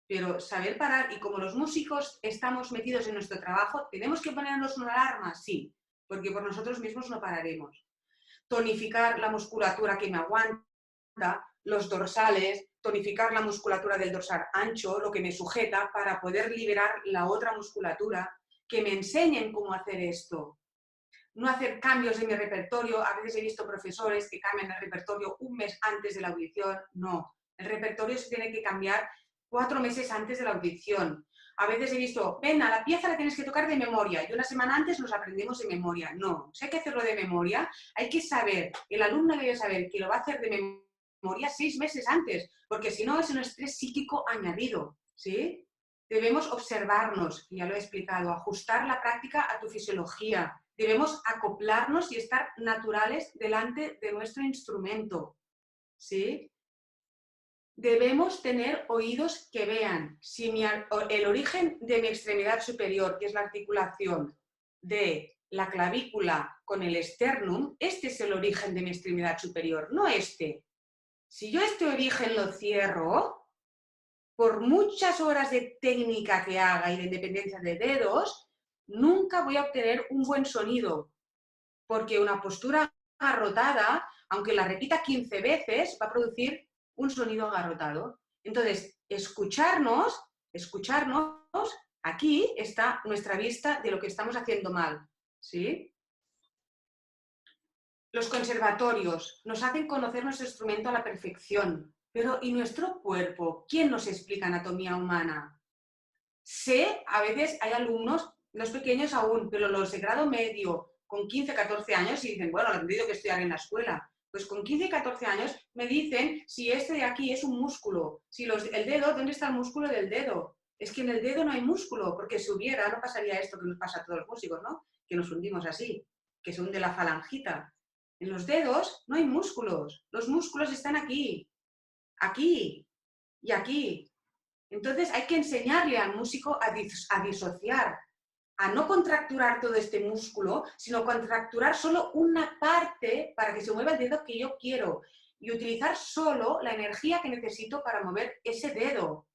Pero saber parar, y como los músicos estamos metidos en nuestro trabajo, ¿tenemos que ponernos una alarma? Sí, porque por nosotros mismos no pararemos. Tonificar la musculatura que me aguanta, los dorsales, tonificar la musculatura del dorsal ancho, lo que me sujeta, para poder liberar la otra musculatura, que me enseñen cómo hacer esto. No hacer cambios en mi repertorio. A veces he visto profesores que cambian el repertorio un mes antes de la audición. No, el repertorio se tiene que cambiar 4 meses antes de la audición. A veces he visto, ven, a la pieza la tienes que tocar de memoria y una semana antes nos aprendemos de memoria. No, si hay que hacerlo de memoria, hay que saber, el alumno debe saber que lo va a hacer de memoria 6 meses antes, porque si no es un estrés psíquico añadido, ¿sí? Debemos observarnos, ya lo he explicado, ajustar la práctica a tu fisiología. Debemos acoplarnos y estar naturales delante de nuestro instrumento, ¿sí? Debemos tener oídos que vean. Si el origen de mi extremidad superior, que es la articulación de la clavícula con el sternum, este es el origen de mi extremidad superior, no este. Si yo este origen lo cierro, por muchas horas de técnica que haga y de independencia de dedos, nunca voy a obtener un buen sonido. porque una postura agarrotada, aunque la repita 15 veces, va a producir un sonido agarrotado. Entonces, escucharnos, aquí está nuestra vista de lo que estamos haciendo mal, ¿sí? Los conservatorios nos hacen conocer nuestro instrumento a la perfección, pero ¿y nuestro cuerpo? ¿Quién nos explica anatomía humana? Sé, a veces hay alumnos, los pequeños aún, pero los de grado medio, con 15, 14 años, y dicen, bueno, lo he tenido que estudiar en la escuela. Pues con 15 y 14 años me dicen si este de aquí es un músculo, si el dedo, ¿dónde está el músculo del dedo? Es que en el dedo no hay músculo, porque si hubiera, no pasaría esto que nos pasa a todos los músicos, ¿no? Que nos hundimos así, que se hunde la falangita. En los dedos no hay músculos, los músculos están aquí, aquí y aquí. Entonces hay que enseñarle al músico a disociar, a no contracturar todo este músculo, sino contracturar solo una parte para que se mueva el dedo que yo quiero y utilizar solo la energía que necesito para mover ese dedo.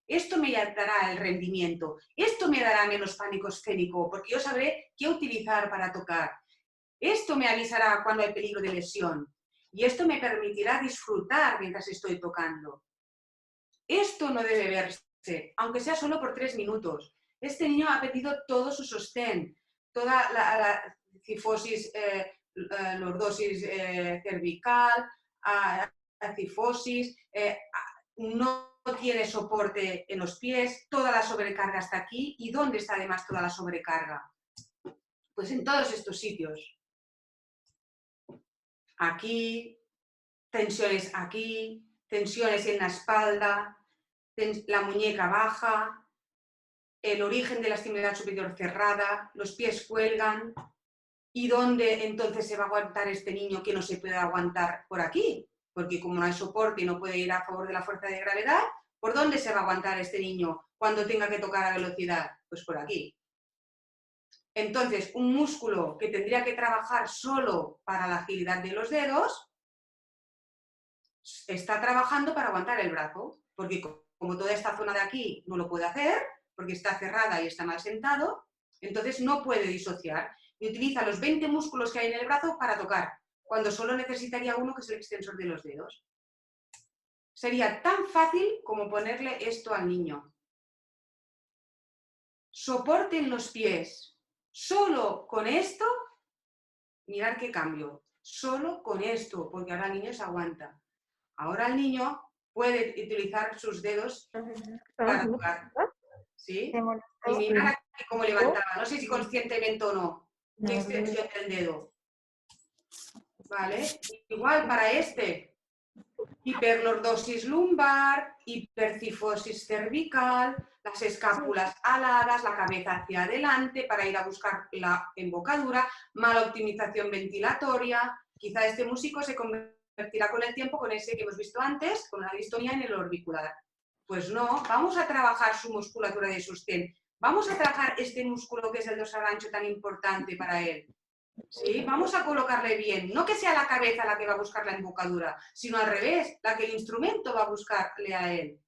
Esto me dará el rendimiento, esto me dará menos pánico escénico, porque yo sabré qué utilizar para tocar. Esto me avisará cuando hay peligro de lesión y esto me permitirá disfrutar mientras estoy tocando. Esto no debe verse, aunque sea solo por 3 minutos. Este niño ha perdido todo su sostén, toda la cifosis, lordosis cervical, cifosis, no tiene soporte en los pies, toda la sobrecarga está aquí. ¿Y dónde está además toda la sobrecarga? Pues en todos estos sitios. Aquí, tensiones en la espalda, la muñeca baja, el origen de la extremidad superior cerrada, los pies cuelgan. ¿Y dónde entonces se va a aguantar este niño que no se puede aguantar por aquí? Porque como no hay soporte y no puede ir a favor de la fuerza de gravedad, ¿por dónde se va a aguantar este niño cuando tenga que tocar a velocidad? Pues por aquí. Entonces, un músculo que tendría que trabajar solo para la agilidad de los dedos, está trabajando para aguantar el brazo, porque como toda esta zona de aquí no lo puede hacer, porque está cerrada y está mal sentado, entonces no puede disociar y utiliza los 20 músculos que hay en el brazo para tocar, cuando solo necesitaría uno, que es el extensor de los dedos. Sería tan fácil como ponerle esto al niño. Soporte en los pies. Solo con esto, mirad qué cambio. Solo con esto, porque ahora el niño se aguanta. Ahora el niño puede utilizar sus dedos para tocar, ¿sí? Y mirad aquí cómo levantaba, no sé si conscientemente o no, qué extensión del dedo. ¿Vale? Igual para este, hiperlordosis lumbar, hipercifosis cervical, las escápulas aladas, la cabeza hacia adelante para ir a buscar la embocadura, mala optimización ventilatoria. Quizá este músico se convertirá con el tiempo con ese que hemos visto antes, con la distonía en el orbicular. Pues no, vamos a trabajar su musculatura de sostén. Vamos a trabajar este músculo que es el dorsal ancho tan importante para él. ¿Sí? Vamos a colocarle bien, no que sea la cabeza la que va a buscar la embocadura, sino al revés, la que el instrumento va a buscarle a él.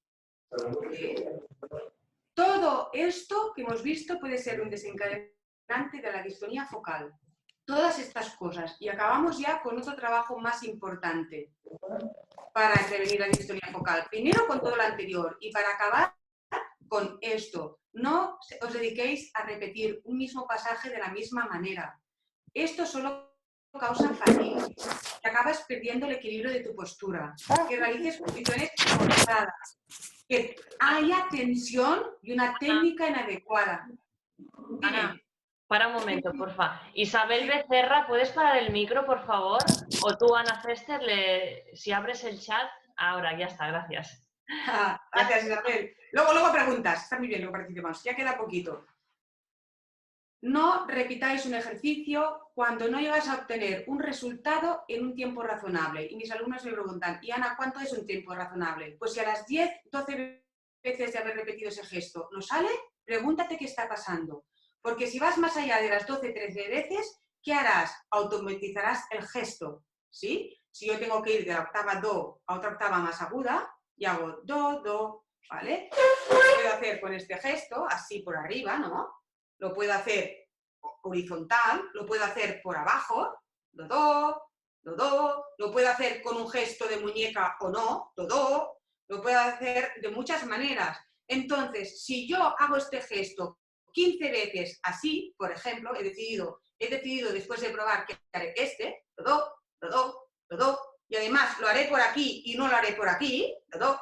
¿Sí? Todo esto que hemos visto puede ser un desencadenante de la distonía focal. Todas estas cosas. Y acabamos ya con otro trabajo más importante para prevenir la distonía focal. Primero con todo lo anterior y para acabar con esto. No os dediquéis a repetir un mismo pasaje de la misma manera. Esto solo causa fatiga, que acabas perdiendo el equilibrio de tu postura, que realices posiciones forzadas, que haya tensión y una técnica inadecuada. Ana, para un momento, porfa. Isabel Becerra, ¿puedes parar el micro, por favor? O tú, Ana Fester, si abres el chat. Ahora, ya está, gracias. Gracias, Isabel. Luego preguntas, está muy bien, luego participamos. Ya queda poquito. No repitáis un ejercicio cuando no llegas a obtener un resultado en un tiempo razonable. Y mis alumnos me preguntan, y Ana, ¿cuánto es un tiempo razonable? Pues si a las 10, 12 veces de haber repetido ese gesto no sale, pregúntate qué está pasando. Porque si vas más allá de las 12, 13 veces, ¿qué harás? Automatizarás el gesto, ¿sí? Si yo tengo que ir de la octava do a otra octava más aguda, y hago do, do, ¿vale? Lo puedo hacer con este gesto, así por arriba, ¿no? Lo puedo hacer horizontal, lo puedo hacer por abajo, do, lo puedo hacer con un gesto de muñeca o no, do, lo puedo hacer de muchas maneras. Entonces, si yo hago este gesto 15 veces así, por ejemplo, he decidido después de probar que haré este, do, y además lo haré por aquí y no lo haré por aquí, do,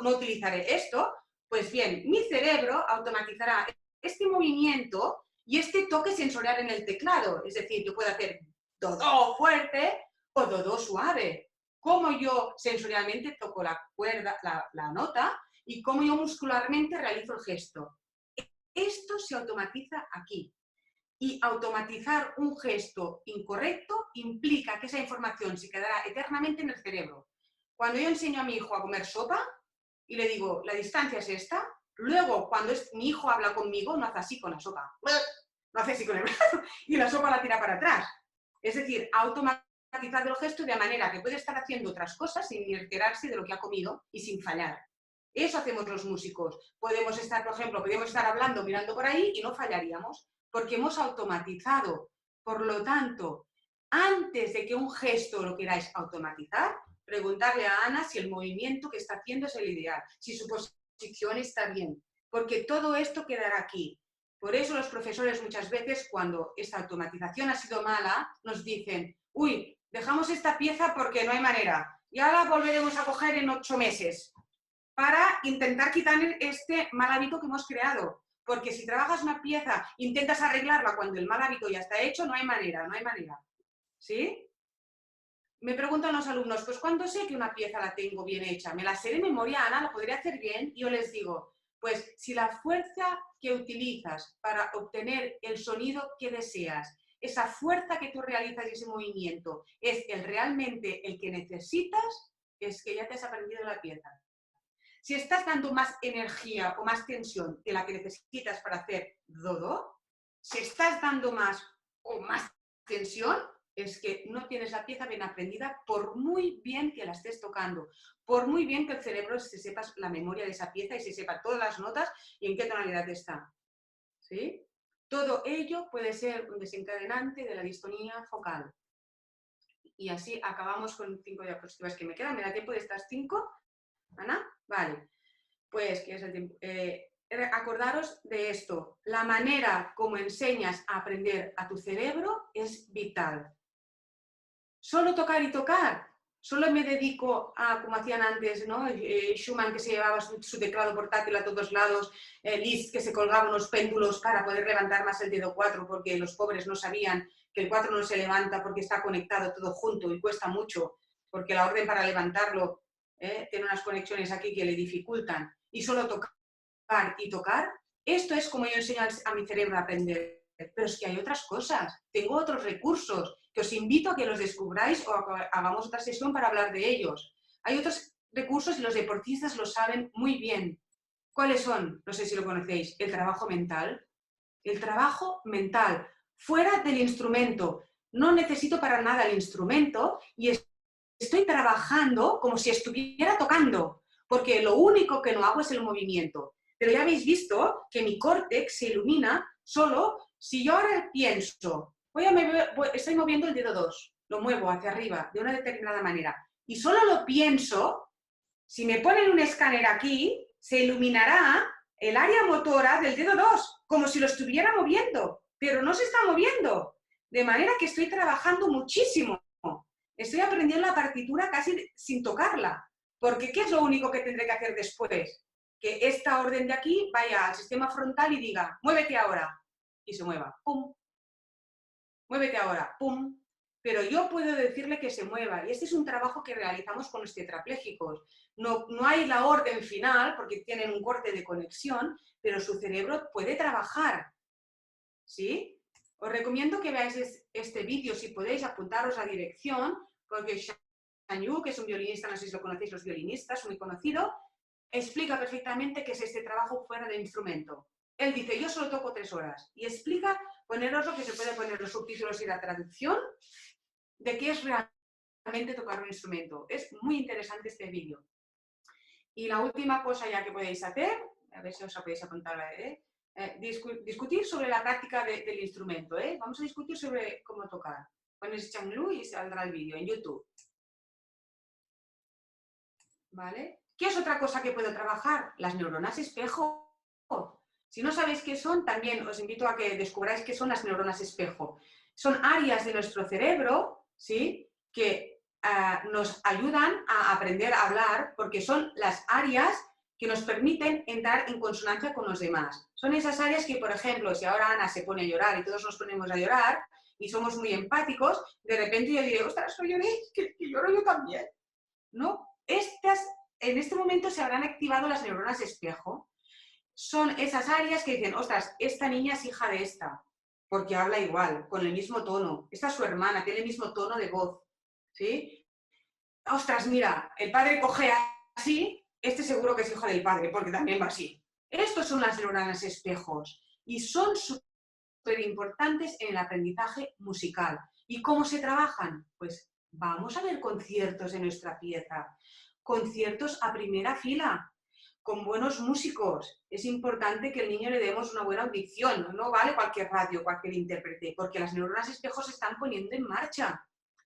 no utilizaré esto, pues bien, mi cerebro automatizará este movimiento y este toque sensorial en el teclado. Es decir, yo puedo hacer do fuerte o do suave. Cómo yo sensorialmente toco la cuerda, la nota, y cómo yo muscularmente realizo el gesto. Esto se automatiza aquí. Y automatizar un gesto incorrecto implica que esa información se quedará eternamente en el cerebro. Cuando yo enseño a mi hijo a comer sopa y le digo, la distancia es esta, luego cuando mi hijo habla conmigo no hace así con la sopa, no hace así con el brazo y la sopa la tira para atrás. Es decir, ha automatizado el gesto de manera que puede estar haciendo otras cosas sin enterarse de lo que ha comido y sin fallar. Eso hacemos los músicos. Podemos estar, por ejemplo, hablando, mirando por ahí y no fallaríamos, porque hemos automatizado. Por lo tanto, antes de que un gesto lo queráis automatizar, preguntarle a Ana si el movimiento que está haciendo es el ideal, si su posición está bien, porque todo esto quedará aquí. Por eso los profesores muchas veces, cuando esta automatización ha sido mala, nos dicen, uy, dejamos esta pieza porque no hay manera, ya la volveremos a coger en 8 meses, para intentar quitar este mal hábito que hemos creado. Porque si trabajas una pieza, intentas arreglarla cuando el mal hábito ya está hecho, no hay manera, no hay manera. ¿Sí? Me preguntan los alumnos, pues ¿cuándo sé que una pieza la tengo bien hecha? ¿Me la sé de memoria, Ana? ¿La podría hacer bien? Y yo les digo, pues si la fuerza que utilizas para obtener el sonido que deseas, esa fuerza que tú realizas y ese movimiento es realmente el que necesitas, es que ya te has aprendido la pieza. Si estás dando más energía o más tensión de la que necesitas para hacer do, si estás dando más o más tensión, es que no tienes la pieza bien aprendida por muy bien que la estés tocando, por muy bien que el cerebro se sepa la memoria de esa pieza y se sepa todas las notas y en qué tonalidad está. ¿Sí? Todo ello puede ser un desencadenante de la distonía focal. Y así acabamos con 5 diapositivas que me quedan. ¿Me da tiempo de estas 5? ¿Ana? Vale. Pues, ¿qué es el tiempo? Acordaros de esto. La manera como enseñas a aprender a tu cerebro es vital. Solo tocar y tocar. Solo me dedico a, como hacían antes, ¿no? Schumann, que se llevaba su teclado portátil a todos lados, Liszt, que se colgaba unos péndulos para poder levantar más el dedo 4, porque los pobres no sabían que el 4 no se levanta porque está conectado todo junto y cuesta mucho, porque la orden para levantarlo tiene unas conexiones aquí que le dificultan. Y solo tocar y tocar, esto es como yo enseño a mi cerebro a aprender. Pero es que hay otras cosas, tengo otros recursos que os invito a que los descubráis o hagamos otra sesión para hablar de ellos. Hay otros recursos y los deportistas lo saben muy bien. ¿Cuáles son? No sé si lo conocéis. El trabajo mental. El trabajo mental, fuera del instrumento. No necesito para nada el instrumento y estoy trabajando como si estuviera tocando, porque lo único que no hago es el movimiento. Pero ya habéis visto que mi córtex se ilumina solo si yo ahora pienso, estoy moviendo el dedo 2, lo muevo hacia arriba de una determinada manera, y solo lo pienso, si me ponen un escáner aquí, se iluminará el área motora del dedo 2, como si lo estuviera moviendo, pero no se está moviendo, de manera que estoy trabajando muchísimo. Estoy aprendiendo la partitura casi sin tocarla, porque ¿qué es lo único que tendré que hacer después? Que esta orden de aquí vaya al sistema frontal y diga, muévete ahora, y se mueva, pum, muévete ahora, pum, pero yo puedo decirle que se mueva, y este es un trabajo que realizamos con los tetraplégicos. No hay la orden final, porque tienen un corte de conexión, pero su cerebro puede trabajar, ¿sí? Os recomiendo que veáis este vídeo, si podéis apuntaros la dirección, porque Shan Yu, que es un violinista, no sé si lo conocéis los violinistas, muy conocido, explica perfectamente qué es este trabajo fuera de instrumento. Él dice, yo solo toco 3 horas, y explica, poneros lo que se puede poner los subtítulos y la traducción de qué es realmente tocar un instrumento. Es muy interesante este vídeo. Y la última cosa ya que podéis hacer, a ver si os podéis apuntar, discutir sobre la práctica del instrumento, ¿eh? Vamos a discutir sobre cómo tocar. Pones Changlu y saldrá el vídeo en YouTube. ¿Vale? ¿Qué es otra cosa que puedo trabajar? Las neuronas espejo. Si no sabéis qué son, también os invito a que descubráis qué son las neuronas espejo. Son áreas de nuestro cerebro, ¿sí?, que nos ayudan a aprender a hablar porque son las áreas que nos permiten entrar en consonancia con los demás. Son esas áreas que, por ejemplo, si ahora Ana se pone a llorar y todos nos ponemos a llorar y somos muy empáticos, de repente yo diré, ostras, no lloréis, que lloro yo también, ¿no? En este momento se habrán activado las neuronas espejo. Son esas áreas que dicen, ostras, esta niña es hija de esta, porque habla igual, con el mismo tono. Esta es su hermana, tiene el mismo tono de voz, ¿sí? Ostras, mira, el padre coge así, este seguro que es hijo del padre, porque también va así. Estos son las neuronas espejos y son súper importantes en el aprendizaje musical. ¿Y cómo se trabajan? Pues vamos a ver conciertos de nuestra pieza, conciertos a primera fila, con buenos músicos. Es importante que al niño le demos una buena audición, no vale cualquier radio, cualquier intérprete, porque las neuronas espejos se están poniendo en marcha,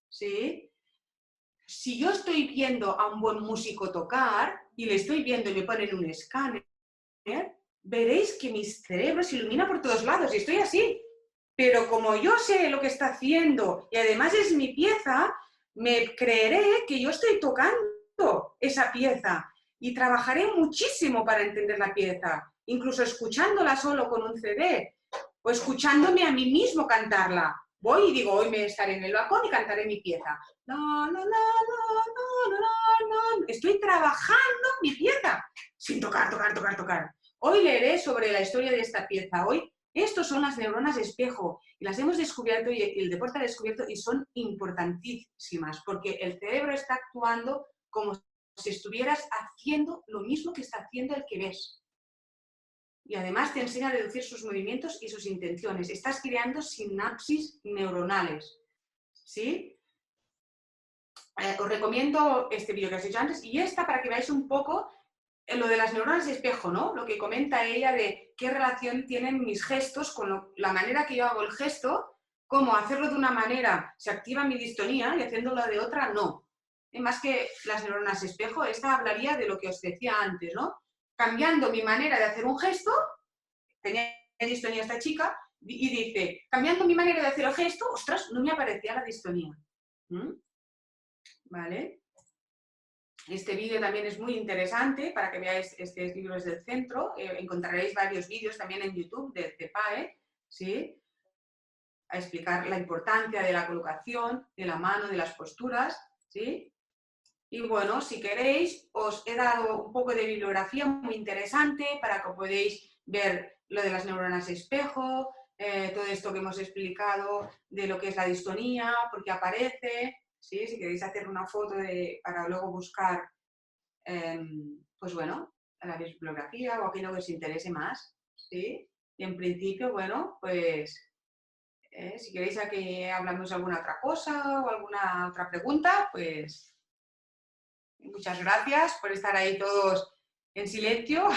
¿sí? Si yo estoy viendo a un buen músico tocar y le estoy viendo y me ponen un escáner, veréis que mi cerebro se ilumina por todos lados y estoy así. Pero como yo sé lo que está haciendo y además es mi pieza, me creeré que yo estoy tocando esa pieza y trabajaré muchísimo para entender la pieza, incluso escuchándola solo con un CD o escuchándome a mí mismo cantarla. Voy y digo, hoy me estaré en el balcón y cantaré mi pieza. La, la, la, la, la, la, la. Estoy trabajando mi pieza sin tocar. Hoy leeré sobre la historia de esta pieza. Hoy, estos son las neuronas espejo y las hemos descubierto y el deporte ha descubierto y son importantísimas porque el cerebro está actuando como si estuvieras haciendo lo mismo que está haciendo el que ves. Y además te enseña a deducir sus movimientos y sus intenciones. Estás creando sinapsis neuronales, ¿sí? Os recomiendo este vídeo que os he hecho antes y esta para que veáis un poco lo de las neuronas de espejo, ¿no? Lo que comenta ella de qué relación tienen mis gestos con la manera que yo hago el gesto, cómo hacerlo de una manera se activa mi distonía y haciéndolo de otra no. Más que las neuronas espejo, esta hablaría de lo que os decía antes, ¿no? Cambiando mi manera de hacer un gesto, tenía distonía esta chica, y dice, cambiando mi manera de hacer el gesto, ostras, no me aparecía la distonía. ¿Vale? Este vídeo también es muy interesante para que veáis estos libros del centro. Encontraréis varios vídeos también en YouTube de CEPAE, ¿sí? A explicar la importancia de la colocación, de la mano, de las posturas, ¿sí? Y bueno, si queréis, os he dado un poco de bibliografía muy interesante para que podáis ver lo de las neuronas espejo, todo esto que hemos explicado de lo que es la distonía, por qué aparece, ¿sí? Si queréis hacer una foto para luego buscar, pues bueno, la bibliografía o aquello que os interese más, ¿sí? Y en principio, bueno, pues si queréis a que hablamos de alguna otra cosa o alguna otra pregunta, pues muchas gracias por estar ahí todos en silencio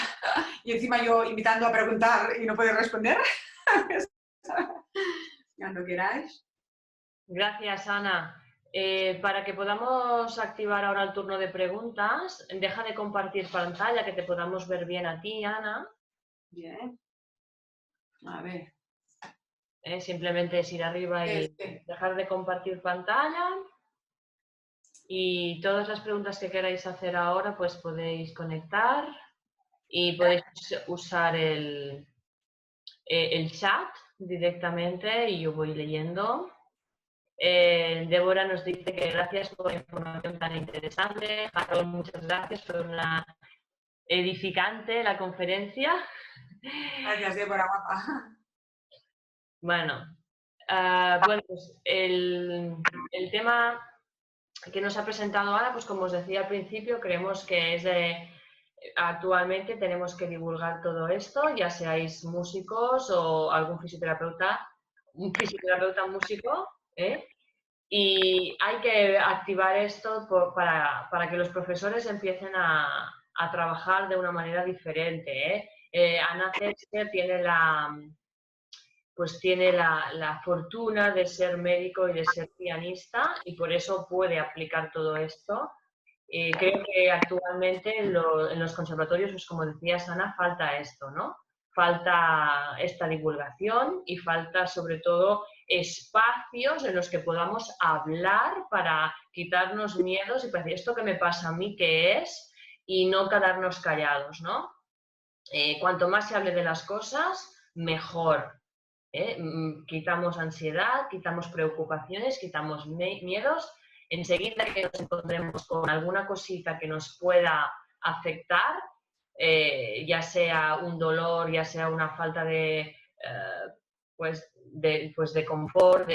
y encima yo invitando a preguntar y no poder responder. Cuando queráis. Gracias, Ana. Para que podamos activar ahora el turno de preguntas, deja de compartir pantalla, que te podamos ver bien a ti, Ana. Bien. A ver. Simplemente es ir arriba y dejar de compartir pantalla. Y todas las preguntas que queráis hacer ahora, pues podéis conectar y podéis usar el chat directamente y yo voy leyendo. Débora nos dice que gracias por la información tan interesante. Harold, muchas gracias, fue una edificante la conferencia. Gracias, Débora, guapa. Bueno, pues el tema que nos ha presentado Ana, pues como os decía al principio, creemos que es actualmente tenemos que divulgar todo esto, ya seáis músicos o algún fisioterapeuta, un fisioterapeuta músico, y hay que activar esto para que los profesores empiecen a trabajar de una manera diferente, Ana Cester tiene la fortuna de ser médico y de ser pianista y por eso puede aplicar todo esto. Creo que actualmente en los conservatorios, pues como decías Ana, falta esto, ¿no? Falta esta divulgación y falta sobre todo espacios en los que podamos hablar para quitarnos miedos y para decir esto que me pasa a mí, ¿qué es? Y no quedarnos callados, ¿no? Cuanto más se hable de las cosas, mejor. Quitamos ansiedad, quitamos preocupaciones, quitamos miedos. Enseguida que nos encontremos con alguna cosita que nos pueda afectar, ya sea un dolor, ya sea una falta de confort,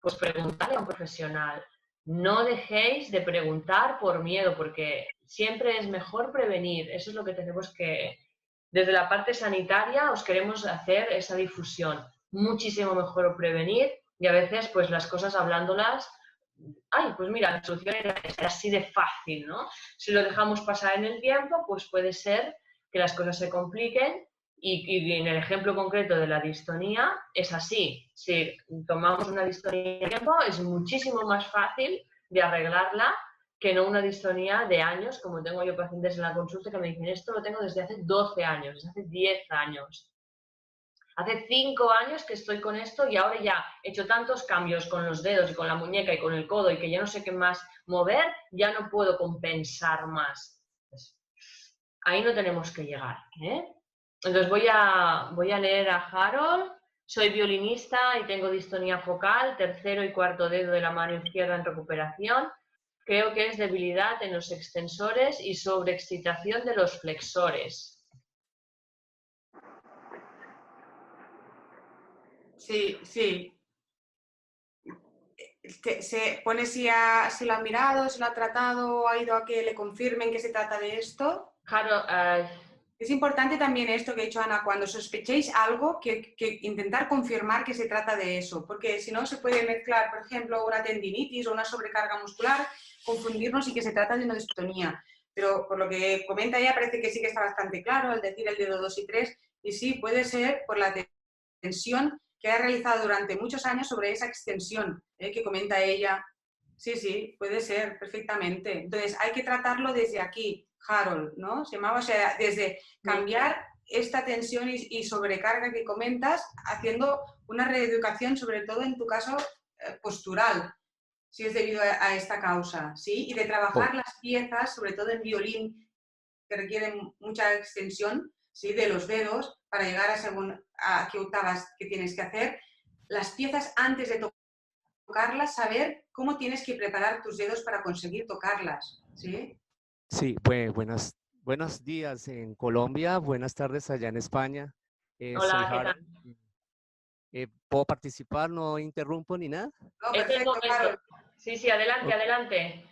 pues preguntarle a un profesional. No dejéis de preguntar por miedo, porque siempre es mejor prevenir. Eso es lo que tenemos que, desde la parte sanitaria, os queremos hacer esa difusión. Muchísimo mejor prevenir y a veces, pues las cosas hablándolas, ay, pues mira, la solución era así de fácil, ¿no? Si lo dejamos pasar en el tiempo, pues puede ser que las cosas se compliquen y en el ejemplo concreto de la distonía es así. Si tomamos una distonía de tiempo, es muchísimo más fácil de arreglarla que no una distonía de años, como tengo yo pacientes en la consulta que me dicen, esto lo tengo desde hace 12 años, desde hace 10 años. Hace 5 años que estoy con esto y ahora ya he hecho tantos cambios con los dedos y con la muñeca y con el codo y que ya no sé qué más mover, ya no puedo compensar más. Pues, ahí no tenemos que llegar, ¿eh? Entonces voy a leer a Harold. Soy violinista y tengo distonía focal, tercero y cuarto dedo de la mano izquierda en recuperación. Creo que es debilidad en los extensores y sobreexcitación de los flexores. Sí, sí. Se pone si lo ha mirado, si lo ha tratado, ha ido a que le confirmen que se trata de esto. Harold, Es importante también esto que ha dicho Ana, cuando sospechéis algo, que intentar confirmar que se trata de eso, porque si no se puede mezclar, por ejemplo, una tendinitis o una sobrecarga muscular, confundirnos y que se trata de una distonía. Pero por lo que comenta ella parece que sí que está bastante claro al decir el dedo 2 y 3, y sí, puede ser por la tensión que ha realizado durante muchos años sobre esa extensión que comenta ella. Sí, sí, puede ser perfectamente. Entonces, hay que tratarlo desde aquí, Harold, ¿no? Se llamaba, o sea, desde cambiar esta tensión y sobrecarga que comentas, haciendo una reeducación, sobre todo en tu caso, postural, si es debido a esta causa, ¿sí? Y de trabajar las piezas, sobre todo en violín, que requieren mucha extensión, ¿sí? De los dedos para llegar a qué octavas que tienes que hacer. Las piezas antes de tocarlas, saber cómo tienes que preparar tus dedos para conseguir tocarlas, ¿sí? Sí, buenos días en Colombia, buenas tardes allá en España. Soy hola, ¿qué tal? Harold. ¿Puedo participar? ¿No interrumpo ni nada? No, Es el perfecto, momento. Harold. Sí, adelante, O- adelante.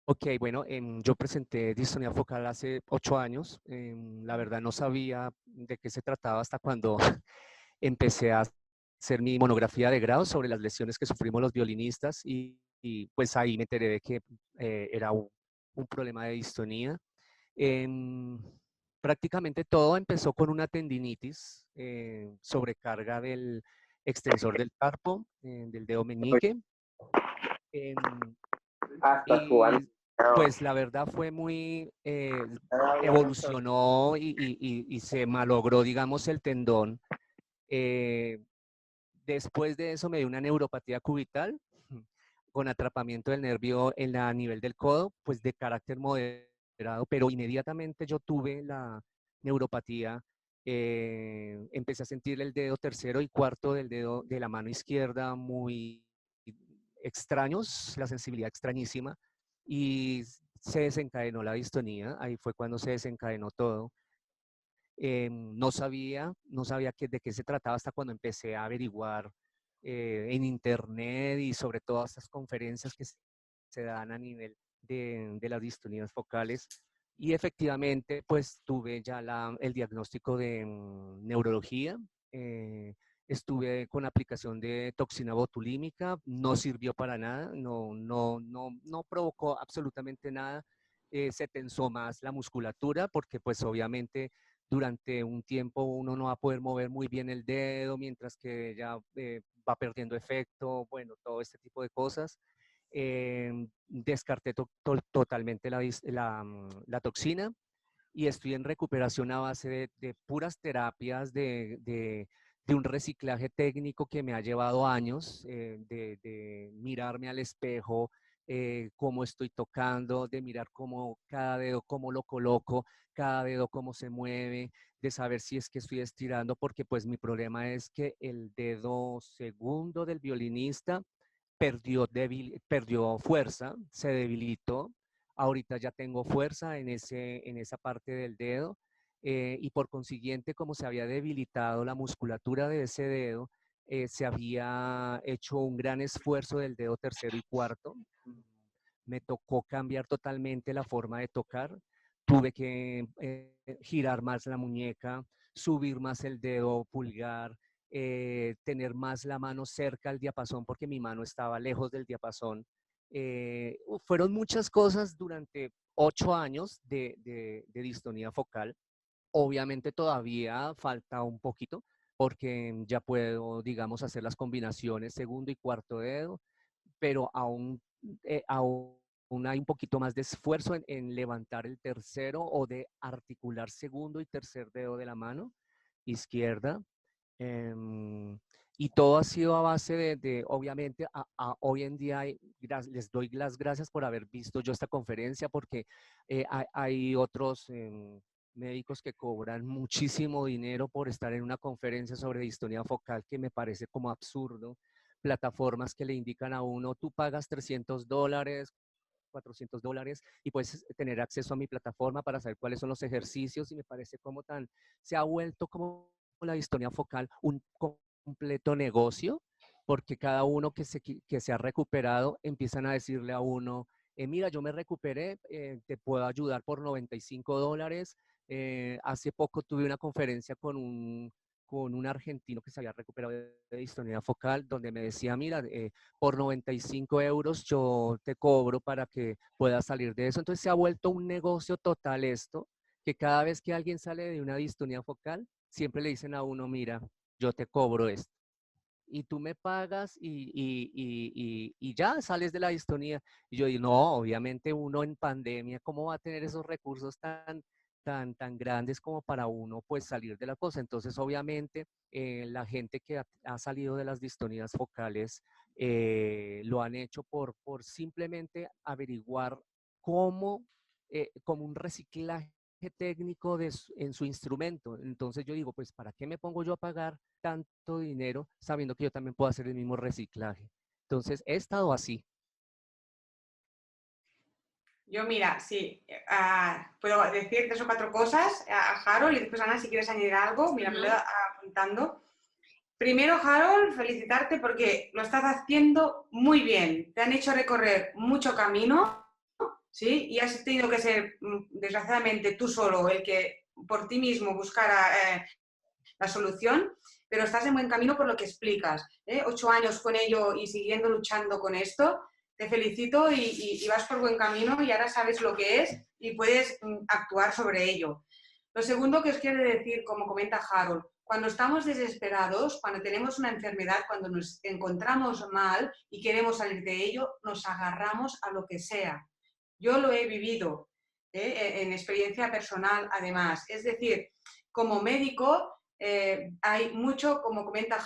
ok, bueno, yo presenté distonía focal hace 8 años. La verdad no sabía de qué se trataba hasta cuando empecé a hacer mi monografía de grado sobre las lesiones que sufrimos los violinistas y pues ahí me enteré de que era un problema de distonía. Em, Prácticamente todo empezó con una tendinitis, sobrecarga del extensor del carpo, del dedo meñique. em, y pues la verdad fue muy, evolucionó y se malogró, digamos, el tendón. Eh, Después de eso me dio una neuropatía cubital con atrapamiento del nervio a nivel del codo, pues de carácter moderado, pero inmediatamente yo tuve la neuropatía, empecé a sentir el dedo tercero y cuarto del dedo de la mano izquierda muy extraños, la sensibilidad extrañísima, y se desencadenó la distonía, ahí fue cuando se desencadenó todo. No sabía de qué se trataba hasta cuando empecé a averiguar en internet y sobre todas estas conferencias que se dan a nivel de las distonías focales. Y efectivamente, pues tuve ya el diagnóstico de neurología. Estuve con aplicación de toxina botulímica, no sirvió para nada, no provocó absolutamente nada. se tensó más la musculatura porque pues obviamente durante un tiempo uno no va a poder mover muy bien el dedo mientras que ya va perdiendo efecto, bueno, todo este tipo de cosas. Descarté totalmente la toxina y estoy en recuperación a base de puras terapias, de un reciclaje técnico que me ha llevado años, de mirarme al espejo, cómo estoy tocando, de mirar cómo cada dedo, cómo lo coloco, cada dedo cómo se mueve, de saber si es que estoy estirando, porque pues mi problema es que el dedo segundo del violinista perdió fuerza, se debilitó. Ahorita ya tengo fuerza en esa parte del dedo y por consiguiente, como se había debilitado la musculatura de ese dedo, se había hecho un gran esfuerzo del dedo tercero y cuarto. Me tocó cambiar totalmente la forma de tocar. Tuve que girar más la muñeca, subir más el dedo pulgar, tener más la mano cerca al diapasón porque mi mano estaba lejos del diapasón. Fueron muchas cosas durante 8 años de distonía focal. Obviamente todavía falta un poquito porque ya puedo, digamos, hacer las combinaciones segundo y cuarto dedo, pero aún hay un poquito más de esfuerzo en levantar el tercero o de articular segundo y tercer dedo de la mano izquierda. Y todo ha sido a base obviamente, hoy en día les doy las gracias por haber visto yo esta conferencia porque hay otros médicos que cobran muchísimo dinero por estar en una conferencia sobre distonía focal que me parece como absurdo. Plataformas que le indican a uno, tú pagas $300, $400 y puedes tener acceso a mi plataforma para saber cuáles son los ejercicios y me parece como se ha vuelto como la distonía focal un completo negocio porque cada uno que se ha recuperado empiezan a decirle a uno, mira, yo me recuperé, te puedo ayudar por $95. Hace poco tuve una conferencia con un argentino que se había recuperado de distonía focal, donde me decía, mira, por 95 euros yo te cobro para que puedas salir de eso. Entonces se ha vuelto un negocio total esto, que cada vez que alguien sale de una distonía focal, siempre le dicen a uno, mira, yo te cobro esto. Y tú me pagas y ya sales de la distonía. Y yo digo, no, obviamente uno en pandemia, ¿cómo va a tener esos recursos tan grandes como para uno pues salir de la cosa? Entonces, obviamente, la gente que ha salido de las distonías focales lo han hecho por simplemente averiguar cómo, como un reciclaje técnico en su instrumento. Entonces yo digo, pues, ¿para qué me pongo yo a pagar tanto dinero sabiendo que yo también puedo hacer el mismo reciclaje? Entonces he estado así. Yo, mira, sí, puedo decir 3 o 4 cosas a Harold y después, Ana, si quieres añadir algo, mira, me lo voy apuntando. Primero, Harold, felicitarte porque lo estás haciendo muy bien. Te han hecho recorrer mucho camino, ¿sí? Y has tenido que ser, desgraciadamente, tú solo el que por ti mismo buscara la solución, pero estás en buen camino por lo que explicas. 8 años con ello y siguiendo luchando con esto. Te felicito y vas por buen camino y ahora sabes lo que es y puedes actuar sobre ello. Lo segundo que os quiero decir, como comenta Harold, cuando estamos desesperados, cuando tenemos una enfermedad, cuando nos encontramos mal y queremos salir de ello, nos agarramos a lo que sea. Yo lo he vivido en experiencia personal, además. Es decir, como médico, hay mucho, como comenta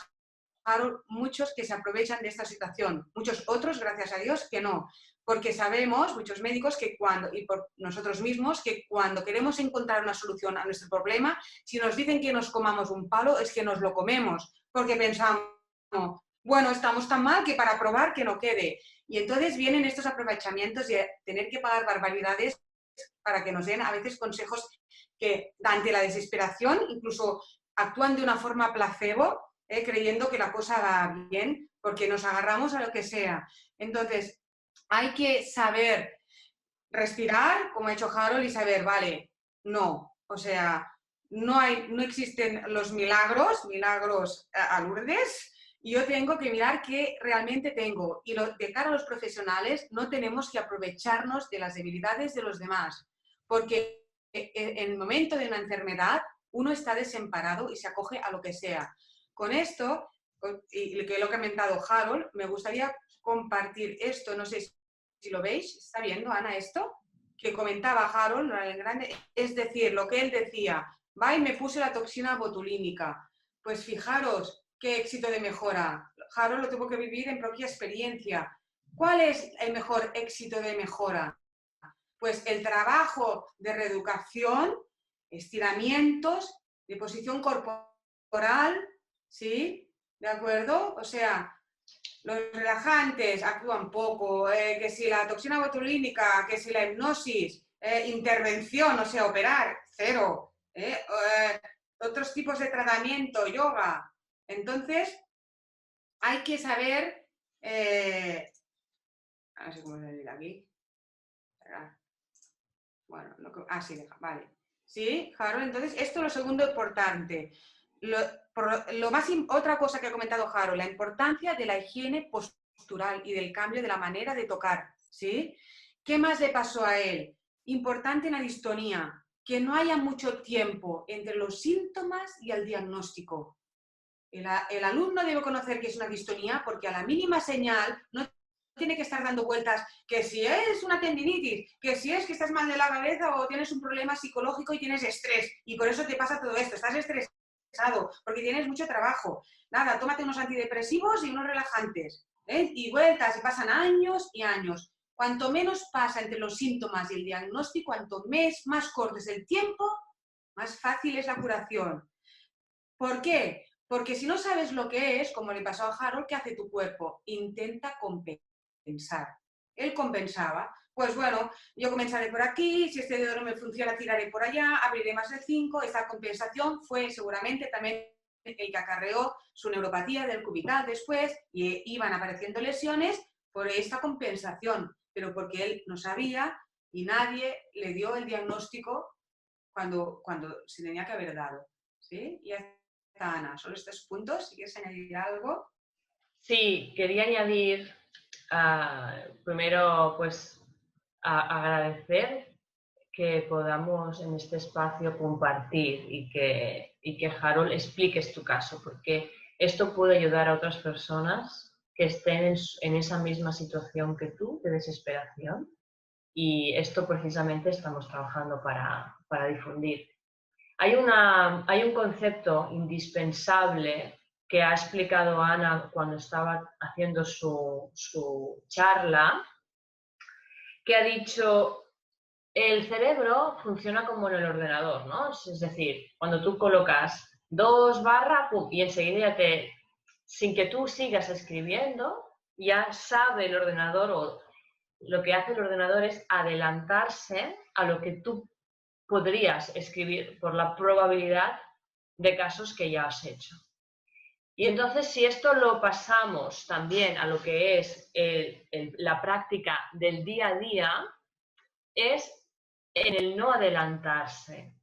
Harold, muchos que se aprovechan de esta situación, muchos otros, gracias a Dios, que no, porque sabemos, muchos médicos, que cuando, y por nosotros mismos, que cuando queremos encontrar una solución a nuestro problema, si nos dicen que nos comamos un palo, es que nos lo comemos, porque pensamos, bueno, estamos tan mal que para probar que no quede. Y entonces vienen estos aprovechamientos de tener que pagar barbaridades para que nos den a veces consejos que ante la desesperación incluso actúan de una forma placebo, creyendo que la cosa va bien, porque nos agarramos a lo que sea. Entonces, hay que saber respirar, como ha hecho Harold, y saber, vale, no, o sea, no existen los milagros a Lourdes, Y yo tengo que mirar qué realmente tengo. Y de cara a los profesionales, no tenemos que aprovecharnos de las debilidades de los demás, porque en el momento de una enfermedad uno está desamparado y se acoge a lo que sea. Con esto, y que lo ha comentado Harold, me gustaría compartir esto, no sé si lo veis, ¿está viendo Ana esto? Que comentaba Harold, el grande, es decir, lo que él decía, va y me puse la toxina botulínica. Pues fijaros, qué éxito de mejora. Harold lo tuvo que vivir en propia experiencia. ¿Cuál es el mejor éxito de mejora? Pues el trabajo de reeducación, estiramientos, de posición corporal, ¿sí? ¿De acuerdo? O sea, los relajantes actúan poco, que si la toxina botulínica, que si la hipnosis, intervención, o sea, operar, cero. Otros tipos de tratamiento, yoga. Entonces, hay que saber... a ver cómo se dice aquí. Bueno, sí, deja, vale. Sí, Harold, entonces, esto es lo segundo importante. Otra cosa que ha comentado Harold, la importancia de la higiene postural y del cambio de la manera de tocar, ¿sí? ¿Qué más le pasó a él? Importante en la distonía, que no haya mucho tiempo entre los síntomas y el diagnóstico. El alumno debe conocer qué es una distonía porque a la mínima señal no tiene que estar dando vueltas que si es una tendinitis, que si es que estás mal de la cabeza o tienes un problema psicológico y tienes estrés y por eso te pasa todo esto, estás estresado porque tienes mucho trabajo. Nada, tómate unos antidepresivos y unos relajantes, ¿eh? Y vueltas y pasan años y años. Cuanto menos pasa entre los síntomas y el diagnóstico, cuanto más corto es el tiempo, más fácil es la curación. ¿Por qué? Porque si no sabes lo que es, como le pasó a Harold, ¿qué hace tu cuerpo? Intenta compensar. Él compensaba. Pues bueno, yo comenzaré por aquí, si este dedo no me funciona, tiraré por allá, abriré más de 5. Esta compensación fue seguramente también el que acarreó su neuropatía del cubital después y iban apareciendo lesiones por esta compensación, pero porque él no sabía y nadie le dio el diagnóstico cuando se tenía que haber dado. ¿Sí? Y Ana, solo estos puntos, si quieres añadir algo. Sí, quería añadir primero pues agradecer que podamos en este espacio compartir y que Harold expliques tu caso, porque esto puede ayudar a otras personas que estén en esa misma situación que tú, de desesperación, y esto precisamente estamos trabajando para difundir. Hay un concepto indispensable que ha explicado Ana cuando estaba haciendo su charla, que ha dicho, el cerebro funciona como en el ordenador, ¿no? Es decir, cuando tú colocas 2 barras, pum, y enseguida sin que tú sigas escribiendo, ya sabe el ordenador, o lo que hace el ordenador es adelantarse a lo que tú podrías escribir por la probabilidad de casos que ya has hecho. Y entonces, si esto lo pasamos también a lo que es la práctica del día a día, es en el no adelantarse,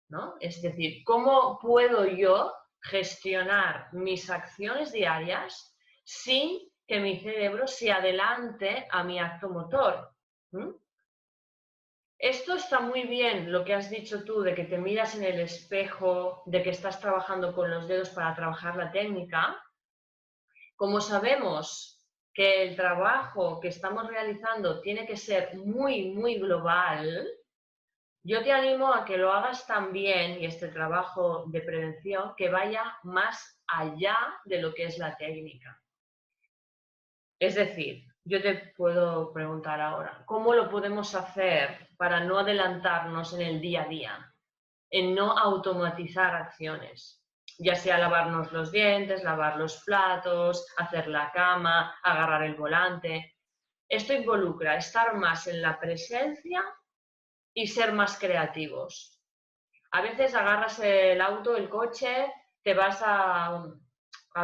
¿no? Es decir, ¿cómo puedo yo gestionar mis acciones diarias sin que mi cerebro se adelante a mi acto motor? Esto está muy bien, lo que has dicho tú, de que te miras en el espejo, de que estás trabajando con los dedos para trabajar la técnica. Como sabemos que el trabajo que estamos realizando tiene que ser muy, muy global, yo te animo a que lo hagas también, y este trabajo de prevención, que vaya más allá de lo que es la técnica. Es decir, yo te puedo preguntar ahora, ¿cómo lo podemos hacer para no adelantarnos en el día a día? En no automatizar acciones, ya sea lavarnos los dientes, lavar los platos, hacer la cama, agarrar el volante. Esto involucra estar más en la presencia y ser más creativos. A veces agarras el auto, el coche, te vas a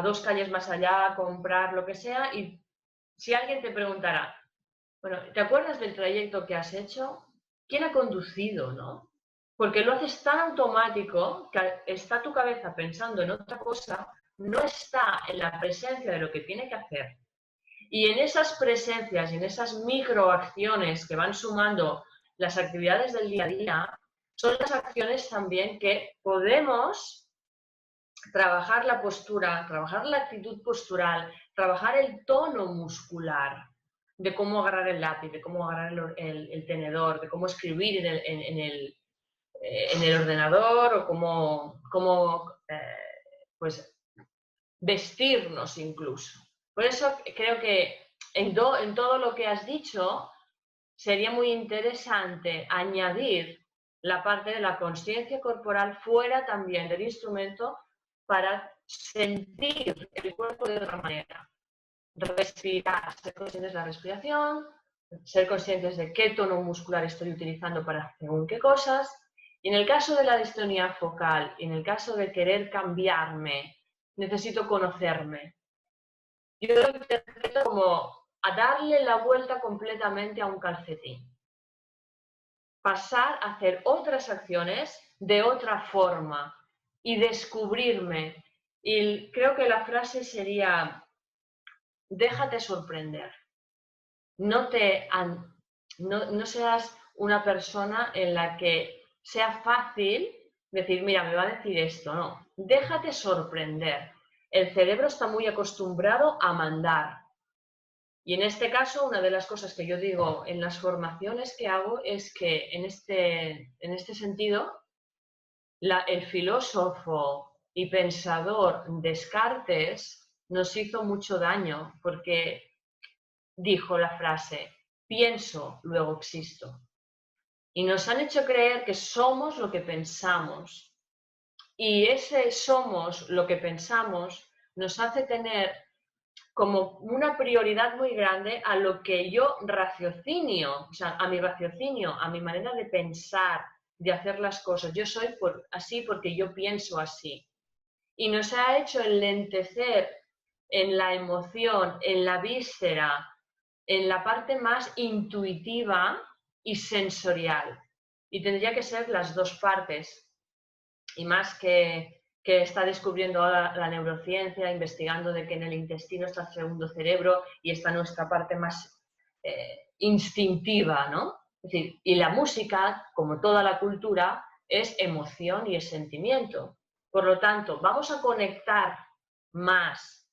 2 calles más allá a comprar lo que sea y si alguien te preguntara, bueno, ¿te acuerdas del trayecto que has hecho? ¿Quién ha conducido, no? Porque lo haces tan automático que está tu cabeza pensando en otra cosa, no está en la presencia de lo que tiene que hacer, y en esas presencias y en esas microacciones que van sumando las actividades del día a día, son las acciones también que podemos trabajar la postura, trabajar la actitud postural, trabajar el tono muscular de cómo agarrar el lápiz, de cómo agarrar el tenedor, de cómo escribir en el ordenador o cómo pues, vestirnos incluso. Por eso creo que en todo lo que has dicho sería muy interesante añadir la parte de la consciencia corporal fuera también del instrumento para sentir el cuerpo de otra manera. Respirar, ser conscientes de la respiración, ser conscientes de qué tono muscular estoy utilizando para según qué cosas. Y en el caso de la distonía focal, y en el caso de querer cambiarme, necesito conocerme. Yo lo interpreto como a darle la vuelta completamente a un calcetín. Pasar a hacer otras acciones de otra forma y descubrirme. Y creo que la frase sería, déjate sorprender. No seas una persona en la que sea fácil decir, mira, me va a decir esto. No, déjate sorprender. El cerebro está muy acostumbrado a mandar. Y en este caso, una de las cosas que yo digo en las formaciones que hago es que en este sentido, el filósofo y pensador Descartes nos hizo mucho daño porque dijo la frase, pienso, luego existo. Y nos han hecho creer que somos lo que pensamos. Y ese somos lo que pensamos nos hace tener como una prioridad muy grande a lo que yo raciocinio, o sea, a mi raciocinio, a mi manera de pensar, de hacer las cosas. Yo soy así porque yo pienso así. Y nos ha hecho enlentecer en la emoción, en la víscera, en la parte más intuitiva y sensorial. Y tendría que ser las dos partes. Y más que está descubriendo ahora la neurociencia, investigando de que en el intestino está el segundo cerebro y está nuestra parte más instintiva, ¿no? Es decir, y la música, como toda la cultura, es emoción y es sentimiento. Por lo tanto, vamos a conectar más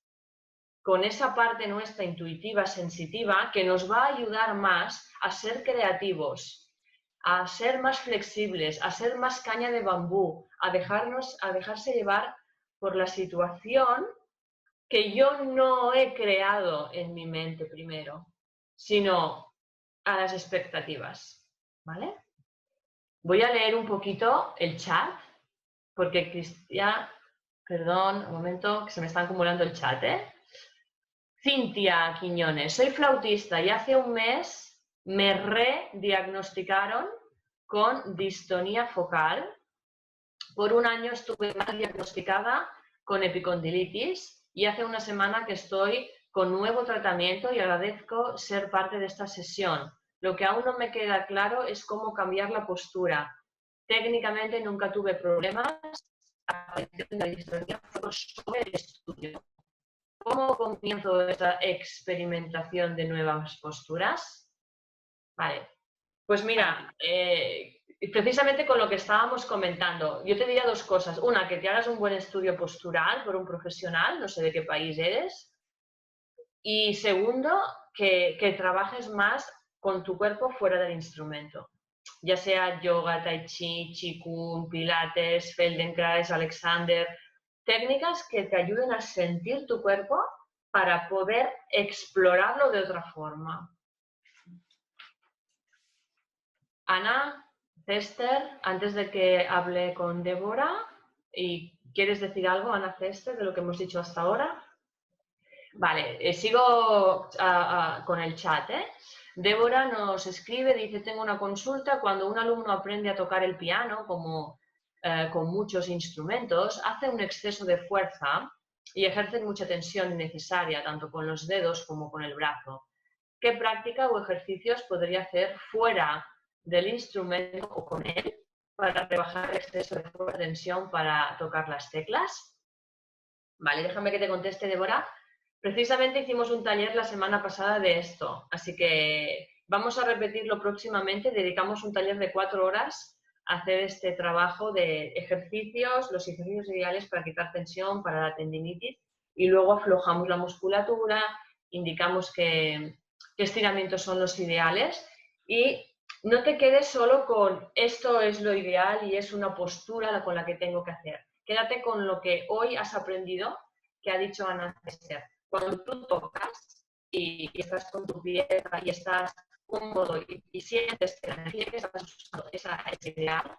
con esa parte nuestra intuitiva, sensitiva, que nos va a ayudar más a ser creativos, a ser más flexibles, a ser más caña de bambú, a dejarse llevar por la situación que yo no he creado en mi mente primero, sino a las expectativas, ¿vale? Voy a leer un poquito el chat, porque Cristian, perdón, un momento, que se me está acumulando el chat, ¿eh? Cintia Quiñones, soy flautista y hace un mes me rediagnosticaron con distonía focal. Por un año estuve mal diagnosticada con epicondilitis y hace una semana que estoy con nuevo tratamiento y agradezco ser parte de esta sesión. Lo que aún no me queda claro es cómo cambiar la postura. Técnicamente nunca tuve problemas. La distonía fue sobre el estudio. ¿Cómo comienzo esta experimentación de nuevas posturas? Vale, pues mira, precisamente con lo que estábamos comentando, yo te diría dos cosas. Una, que te hagas un buen estudio postural por un profesional, no sé de qué país eres. Y segundo, que trabajes más con tu cuerpo fuera del instrumento. Ya sea yoga, tai chi, qigong, pilates, Feldenkrais, Alexander, técnicas que te ayuden a sentir tu cuerpo para poder explorarlo de otra forma. Ana, Cester, antes de que hable con Débora, ¿y quieres decir algo, Ana Cester, de lo que hemos dicho hasta ahora? Vale, sigo con el chat, ¿eh? Débora nos escribe, dice, tengo una consulta, cuando un alumno aprende a tocar el piano, como con muchos instrumentos, hace un exceso de fuerza y ejerce mucha tensión innecesaria, tanto con los dedos como con el brazo. ¿Qué práctica o ejercicios podría hacer fuera del instrumento o con él para rebajar el exceso de tensión para tocar las teclas? Vale, déjame que te conteste, Débora. Precisamente hicimos un taller la semana pasada de esto, así que vamos a repetirlo próximamente. Dedicamos un taller de 4 horas a hacer este trabajo de ejercicios, los ejercicios ideales para quitar tensión, para la tendinitis, y luego aflojamos la musculatura, indicamos qué estiramientos son los ideales y no te quedes solo con esto es lo ideal y es una postura con la que tengo que hacer. Quédate con lo que hoy has aprendido, que ha dicho Ana César. Cuando tú tocas y estás con tu pieza y estás cómodo y sientes que la energía que estás usando es ideal,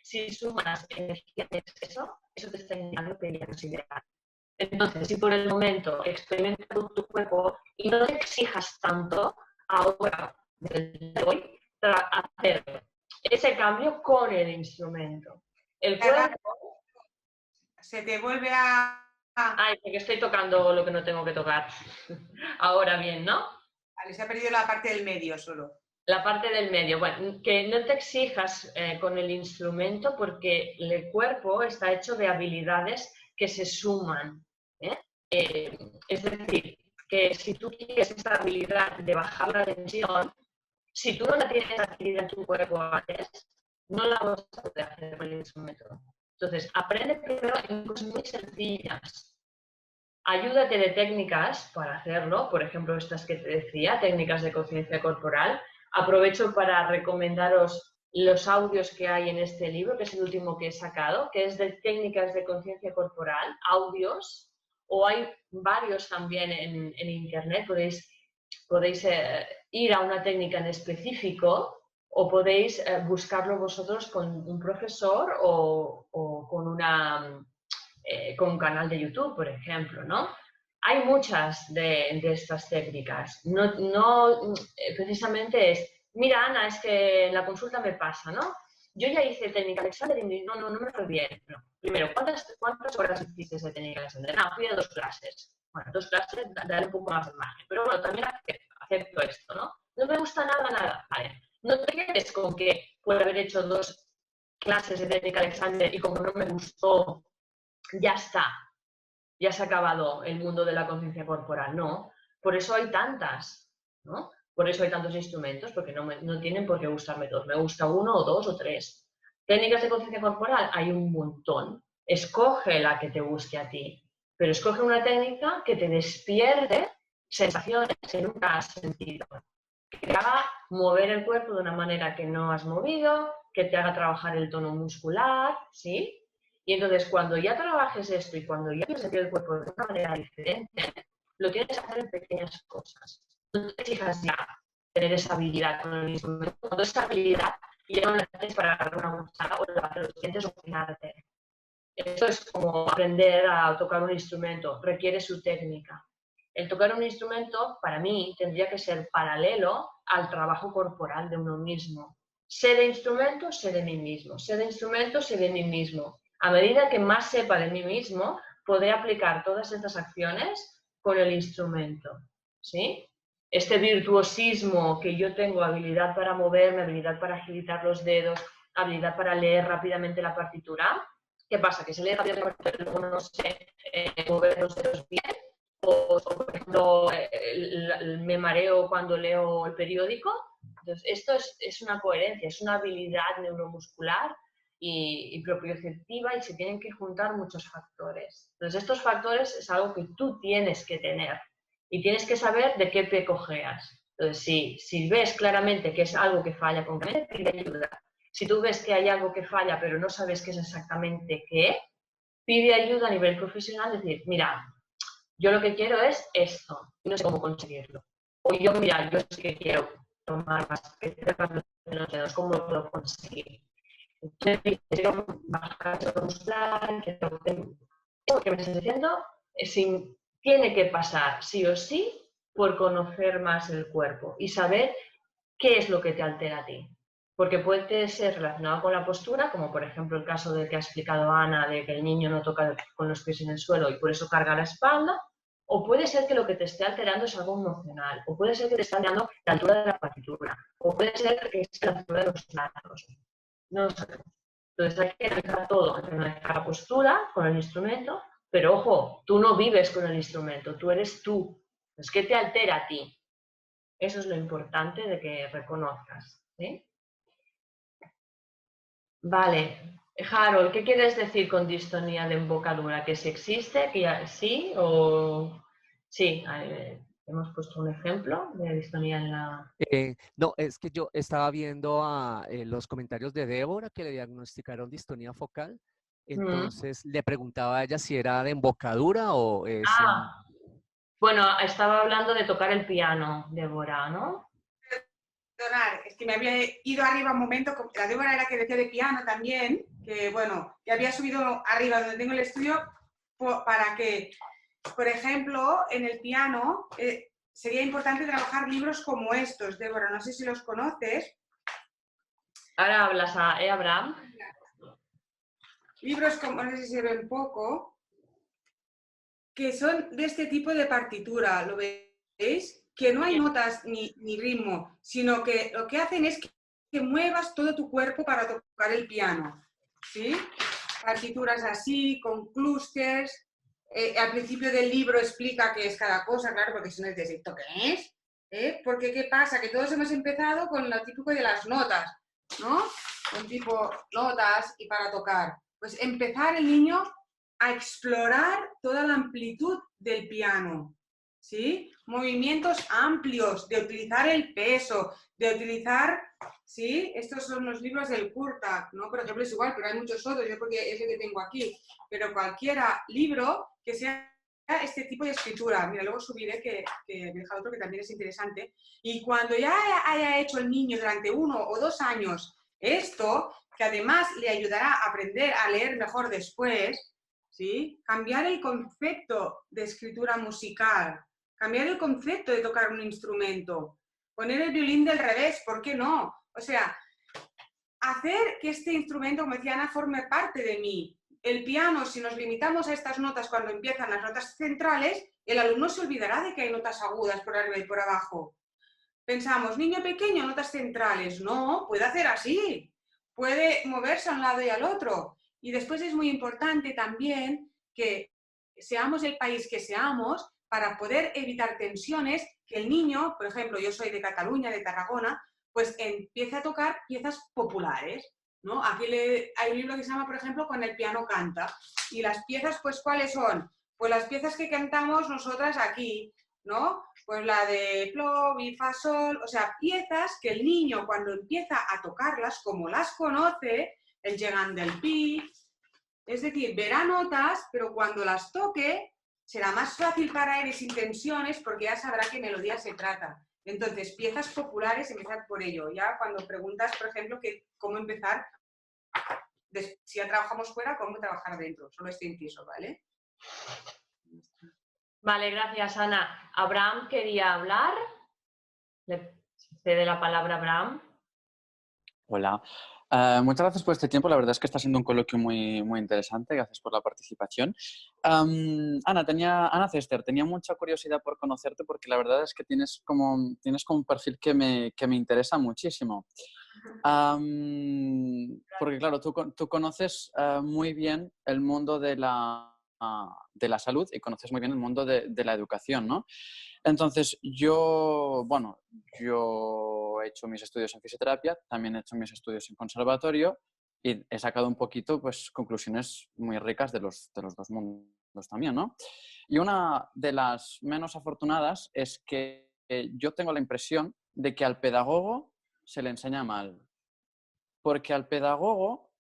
si sumas energía en exceso, eso te está indicando que ya no es ideal. Entonces, si por el momento experimentas con tu cuerpo y no te exijas tanto ahora, desde hoy, para hacer ese cambio con el instrumento. El cuerpo... Se te vuelve a... Ay, que estoy tocando lo que no tengo que tocar. Ahora bien, ¿no? Vale, se ha perdido la parte del medio solo. La parte del medio. Bueno, que no te exijas con el instrumento porque el cuerpo está hecho de habilidades que se suman. Es decir, que si tú quieres esta habilidad de bajar la tensión, si tú no la tienes adquirida en tu cuerpo antes, no la vas a poder hacer con el instrumento. Entonces, aprende primero en cosas muy sencillas. Ayúdate de técnicas para hacerlo, por ejemplo, estas que te decía, técnicas de conciencia corporal. Aprovecho para recomendaros los audios que hay en este libro, que es el último que he sacado, que es de técnicas de conciencia corporal, audios, o hay varios también en internet, podéis ir a una técnica en específico o podéis buscarlo vosotros con un profesor o con un canal de YouTube, por ejemplo, ¿no? Hay muchas de estas técnicas. No precisamente es, mira, Ana, es que en la consulta me pasa, ¿no? Yo ya hice técnica Alexander y no me fue bien. No. Primero, ¿cuántas horas hiciste de técnica Alexander? No, fui a 2 clases. Bueno, 2 clases, darle un poco más de margen. Pero bueno, también acepto esto, ¿no? No me gusta nada. Vale. No te quedes con que puedo haber hecho 2 clases de técnica Alexander y como no me gustó, ya está, ya se ha acabado el mundo de la conciencia corporal. No, por eso hay tantas, ¿no? Por eso hay tantos instrumentos, porque no tienen por qué gustarme todos. Me gusta 1 o 2 o 3. Técnicas de conciencia corporal hay un montón. Escoge la que te guste a ti, pero escoge una técnica que te despierte sensaciones que nunca has sentido, que te haga mover el cuerpo de una manera que no has movido, que te haga trabajar el tono muscular, ¿sí? Y entonces, cuando ya trabajes esto y cuando ya pienses el cuerpo de una manera diferente, lo tienes que hacer en pequeñas cosas. No te exijas ya tener esa habilidad con el instrumento. Cuando esa habilidad ya no la tienes para agarrar una cuchara o lavar los dientes o peinarte. Esto es como aprender a tocar un instrumento. Requiere su técnica. El tocar un instrumento, para mí, tendría que ser paralelo al trabajo corporal de uno mismo. Sé de instrumento, sé de mí mismo. Sé de instrumento, sé de mí mismo. A medida que más sepa de mí mismo, podré aplicar todas estas acciones con el instrumento, ¿sí? Este virtuosismo que yo tengo, habilidad para moverme, habilidad para agilitar los dedos, habilidad para leer rápidamente la partitura. ¿Qué pasa? Que se lee rápidamente la partitura y luego no sé mover los dedos bien. O por ejemplo, me mareo cuando leo el periódico. Entonces, esto es una coherencia, es una habilidad neuromuscular y propioceptiva y se tienen que juntar muchos factores. Entonces, estos factores es algo que tú tienes que tener y tienes que saber de qué te cojeas. Entonces, si ves claramente que es algo que falla concretamente, pide ayuda. Si tú ves que hay algo que falla pero no sabes qué es exactamente qué, pide ayuda a nivel profesional, decir, mira, yo lo que quiero es esto y no sé cómo conseguirlo. O yo, mira, yo sí que quiero tomar más que los dedos, ¿cómo lo puedo conseguir? Quiero bajar el muscular, eso que me estás diciendo tiene que pasar sí o sí por conocer más el cuerpo y saber qué es lo que te altera a ti. Porque puede ser relacionado con la postura, como por ejemplo el caso del que ha explicado Ana, de que el niño no toca con los pies en el suelo y por eso carga la espalda, o puede ser que lo que te esté alterando es algo emocional, o puede ser que te esté alterando la altura de la partitura, o puede ser que es la altura de los brazos. No lo sabemos. Entonces hay que analizar todo, analizar la postura con el instrumento, Pero ojo, tú no vives con el instrumento, tú eres tú. Es que te altera a ti. Eso es lo importante de que reconozcas. ¿Sí? Vale. Harold, ¿qué quieres decir con distonía de embocadura? ¿Que si existe? ¿Que sí? ¿O sí? Hemos puesto un ejemplo de distonía en la... No, es que yo estaba viendo los comentarios de Débora que le diagnosticaron distonía focal. Mm. Entonces le preguntaba a ella si era de embocadura o es en... Ah, bueno, estaba hablando de tocar el piano, Débora, ¿no? Perdonar, es que me había ido arriba un momento, la Débora era que decía de piano también, que bueno, que había subido arriba donde tengo el estudio para que, por ejemplo, en el piano sería importante trabajar libros como estos, Débora, no sé si los conoces. Ahora hablas a Abraham. Libros como, no sé si se ven poco, que son de este tipo de partitura, ¿lo veis? Que no hay notas ni ritmo, sino que lo que hacen es que muevas todo tu cuerpo para tocar el piano, ¿sí? Partituras así, con clústers. Al principio del libro explica qué es cada cosa, claro, porque si no dices, ¿esto qué es? Porque ¿qué pasa? Que todos hemos empezado con lo típico de las notas, ¿no? Con tipo notas y para tocar. Pues empezar el niño a explorar toda la amplitud del piano, ¿sí? Movimientos amplios, de utilizar el peso, de utilizar, ¿sí? Estos son los libros del Kurtak, ¿no? Por ejemplo, es igual, pero hay muchos otros, yo porque es el que tengo aquí, pero cualquiera libro que sea este tipo de escritura. Mira, luego subiré que me deja otro que también es interesante. Y cuando ya haya hecho el niño durante 1 o 2 años esto, que además le ayudará a aprender a leer mejor después, ¿sí? Cambiar el concepto de escritura musical, cambiar el concepto de tocar un instrumento, poner el violín del revés, ¿por qué no? O sea, hacer que este instrumento, como decía Ana, forme parte de mí. El piano, si nos limitamos a estas notas cuando empiezan las notas centrales, el alumno se olvidará de que hay notas agudas por arriba y por abajo. Pensamos, niño pequeño, notas centrales. No, puede hacer así. Puede moverse a un lado y al otro. Y después es muy importante también que seamos el país que seamos para poder evitar tensiones, que el niño, por ejemplo, yo soy de Cataluña, de Tarragona, pues empiece a tocar piezas populares, ¿no? Aquí hay un libro que se llama, por ejemplo, Con el piano canta. Y las piezas, pues, ¿cuáles son? Pues las piezas que cantamos nosotras aquí, ¿no? Pues la de Flo, Mi, Fa, Sol, o sea, piezas que el niño cuando empieza a tocarlas, como las conoce, el llegan del pi, es decir, verá notas, pero cuando las toque será más fácil para él y sin tensiones porque ya sabrá qué melodía se trata. Entonces, piezas populares, empezar por ello. Ya cuando preguntas, por ejemplo, cómo empezar, si ya trabajamos fuera, cómo trabajar dentro. Solo este inciso, ¿vale? Vale, gracias, Ana. Abraham quería hablar. Le cede la palabra a Abraham. Hola. Muchas gracias por este tiempo. La verdad es que está siendo un coloquio muy, muy interesante. Gracias por la participación. Ana Cester, tenía mucha curiosidad por conocerte porque la verdad es que tienes como un perfil que me interesa muchísimo. Porque claro, tú conoces muy bien el mundo de la salud y conoces muy bien el mundo de la educación, ¿no? Entonces, yo he hecho mis estudios en fisioterapia, también he hecho mis estudios en conservatorio y he sacado un poquito, pues, conclusiones muy ricas de los dos mundos también, ¿no? Y una de las menos afortunadas es que yo tengo la impresión de que al pedagogo se le enseña mal. Porque al pedagogo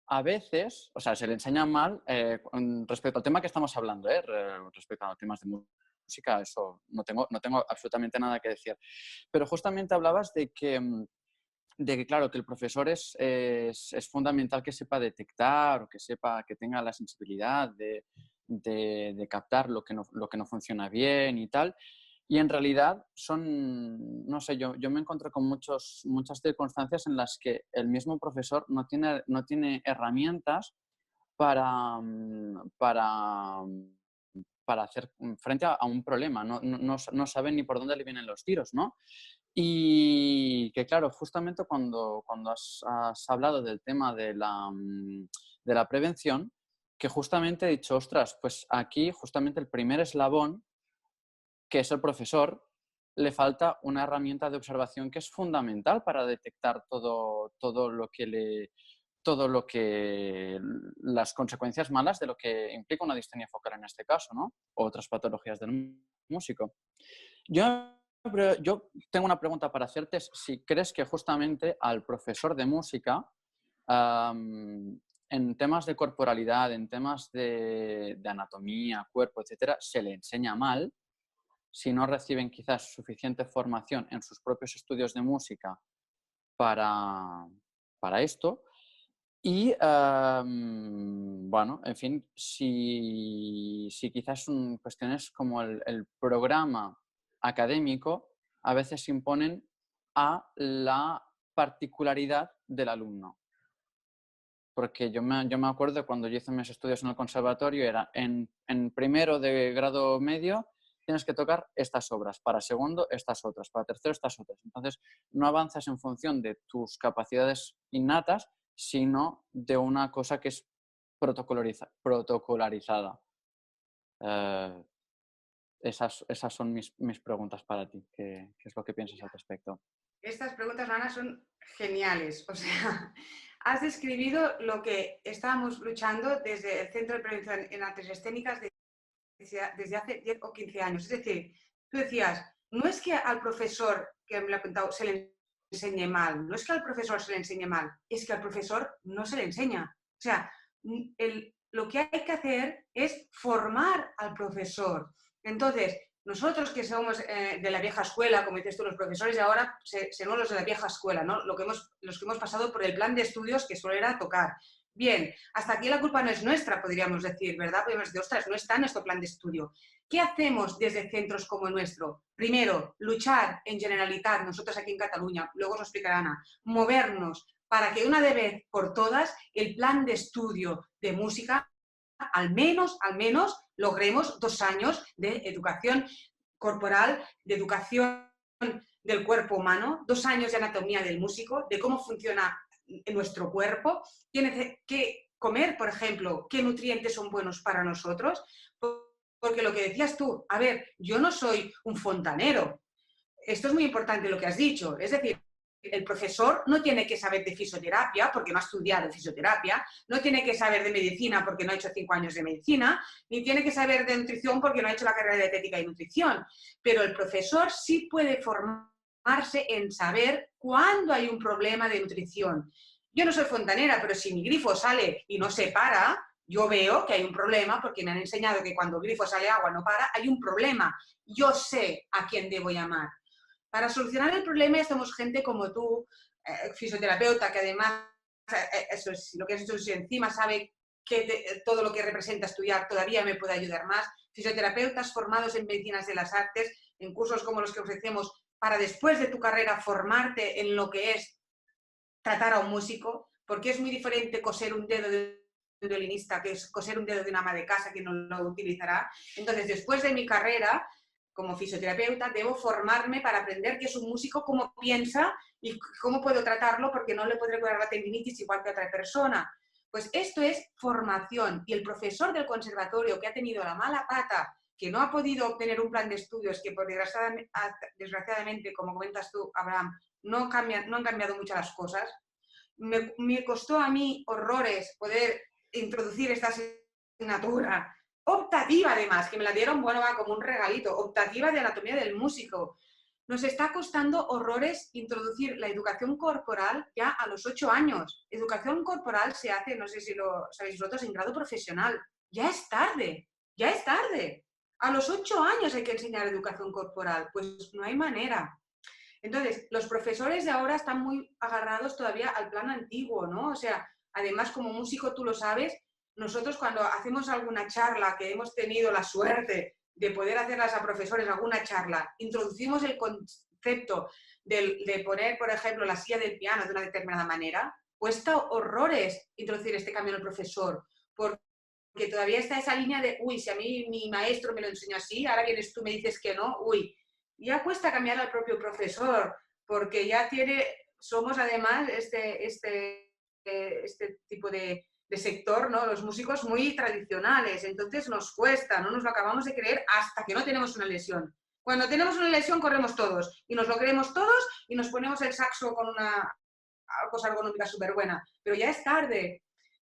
a veces, o sea, se le enseña mal respecto al tema que estamos hablando, respecto a los temas de música, eso no tengo absolutamente nada que decir. Pero justamente hablabas de que claro, que el profesor es fundamental que sepa detectar o que sepa, que tenga la sensibilidad de captar lo que no funciona bien y tal. Y en realidad no sé, yo me encuentro con muchas circunstancias en las que el mismo profesor no tiene herramientas para, para hacer frente a un problema, no sabe ni por dónde le vienen los tiros, ¿no? Y que claro, justamente cuando has hablado del tema de la prevención, que justamente he dicho, ostras, pues aquí justamente el primer eslabón, que es el profesor, le falta una herramienta de observación que es fundamental para detectar todo lo que las consecuencias malas de lo que implica una distonía focal en este caso, ¿no? O otras patologías del músico. Yo tengo una pregunta para hacerte, es si crees que justamente al profesor de música, en temas de corporalidad, en temas de anatomía, cuerpo, etcétera, se le enseña mal, si no reciben quizás suficiente formación en sus propios estudios de música para esto. Y, bueno, en fin, si quizás son cuestiones como el programa académico a veces imponen a la particularidad del alumno. Porque yo me acuerdo cuando yo hice mis estudios en el conservatorio, era en primero de grado medio tienes que tocar estas obras, para segundo estas otras, para tercero estas otras. Entonces no avanzas en función de tus capacidades innatas, sino de una cosa que es protocolarizada. Esas son mis preguntas para ti. ¿Qué es lo que piensas al respecto? Estas preguntas, Ana, son geniales. O sea, has describido lo que estábamos luchando desde el Centro de Prevención en Artes Escénicas desde hace 10 o 15 años. Es decir, tú decías, no es que al profesor que me lo ha contado se le enseñe mal, no es que al profesor se le enseñe mal, es que al profesor no se le enseña. O sea, lo que hay que hacer es formar al profesor. Entonces, nosotros que somos de la vieja escuela, como dices tú, los profesores de ahora, seremos los de la vieja escuela, ¿no? Los que hemos pasado por el plan de estudios que solo era tocar. Bien, hasta aquí la culpa no es nuestra, podríamos decir, ¿verdad? Podríamos decir, ostras, no está en nuestro plan de estudio. ¿Qué hacemos desde centros como el nuestro? Primero, luchar en Generalitat, nosotros aquí en Cataluña, luego os lo explicará Ana, movernos para que una vez por todas el plan de estudio de música al menos logremos 2 años de educación corporal, de educación del cuerpo humano, 2 años de anatomía del músico, de cómo funciona en nuestro cuerpo, qué comer, por ejemplo, qué nutrientes son buenos para nosotros, porque lo que decías tú, a ver, yo no soy un fontanero, esto es muy importante lo que has dicho, es decir, el profesor no tiene que saber de fisioterapia porque no ha estudiado fisioterapia, no tiene que saber de medicina porque no ha hecho 5 años de medicina, ni tiene que saber de nutrición porque no ha hecho la carrera de dietética y nutrición. Pero el profesor sí puede formarse en saber cuándo hay un problema de nutrición. Yo no soy fontanera, pero si mi grifo sale y no se para, yo veo que hay un problema porque me han enseñado que cuando el grifo sale agua no para, hay un problema. Yo sé a quién debo llamar. Para solucionar el problema estamos gente como tú, fisioterapeuta, que además, eso es, lo que has hecho encima sabe que todo lo que representa estudiar todavía me puede ayudar más. Fisioterapeutas formados en medicinas de las artes, en cursos como los que ofrecemos, para después de tu carrera formarte en lo que es tratar a un músico, porque es muy diferente coser un dedo de un violinista que es coser un dedo de una ama de casa que no lo utilizará. Entonces, después de mi carrera, como fisioterapeuta, debo formarme para aprender qué es un músico, cómo piensa y cómo puedo tratarlo porque no le podré curar la tendinitis igual que a otra persona. Pues esto es formación y el profesor del conservatorio que ha tenido la mala pata, que no ha podido obtener un plan de estudios, que por desgraciadamente, como comentas tú, Abraham, no han cambiado mucho las cosas. Me costó a mí horrores poder introducir esta asignatura optativa además, que me la dieron, bueno, va como un regalito, optativa de anatomía del músico. Nos está costando horrores introducir la educación corporal ya a los 8 años. Educación corporal se hace, no sé si lo sabéis vosotros, en grado profesional. Ya es tarde, ya es tarde. A los 8 años hay que enseñar educación corporal, pues no hay manera. Entonces, los profesores de ahora están muy agarrados todavía al plan antiguo, ¿no? O sea, además como músico tú lo sabes, nosotros cuando hacemos alguna charla, que hemos tenido la suerte de poder hacerlas a profesores, alguna charla, introducimos el concepto de poner, por ejemplo, la silla del piano de una determinada manera, cuesta horrores introducir este cambio en el profesor, porque todavía está esa línea de, uy, si a mí mi maestro me lo enseñó así, ahora vienes tú y me dices que no, uy, ya cuesta cambiar al propio profesor, porque ya somos además este tipo de sector, ¿no? Los músicos muy tradicionales, entonces nos cuesta, no nos lo acabamos de creer hasta que no tenemos una lesión. Cuando tenemos una lesión corremos todos y nos lo creemos todos y nos ponemos el saxo con una cosa ergonómica súper buena, pero ya es tarde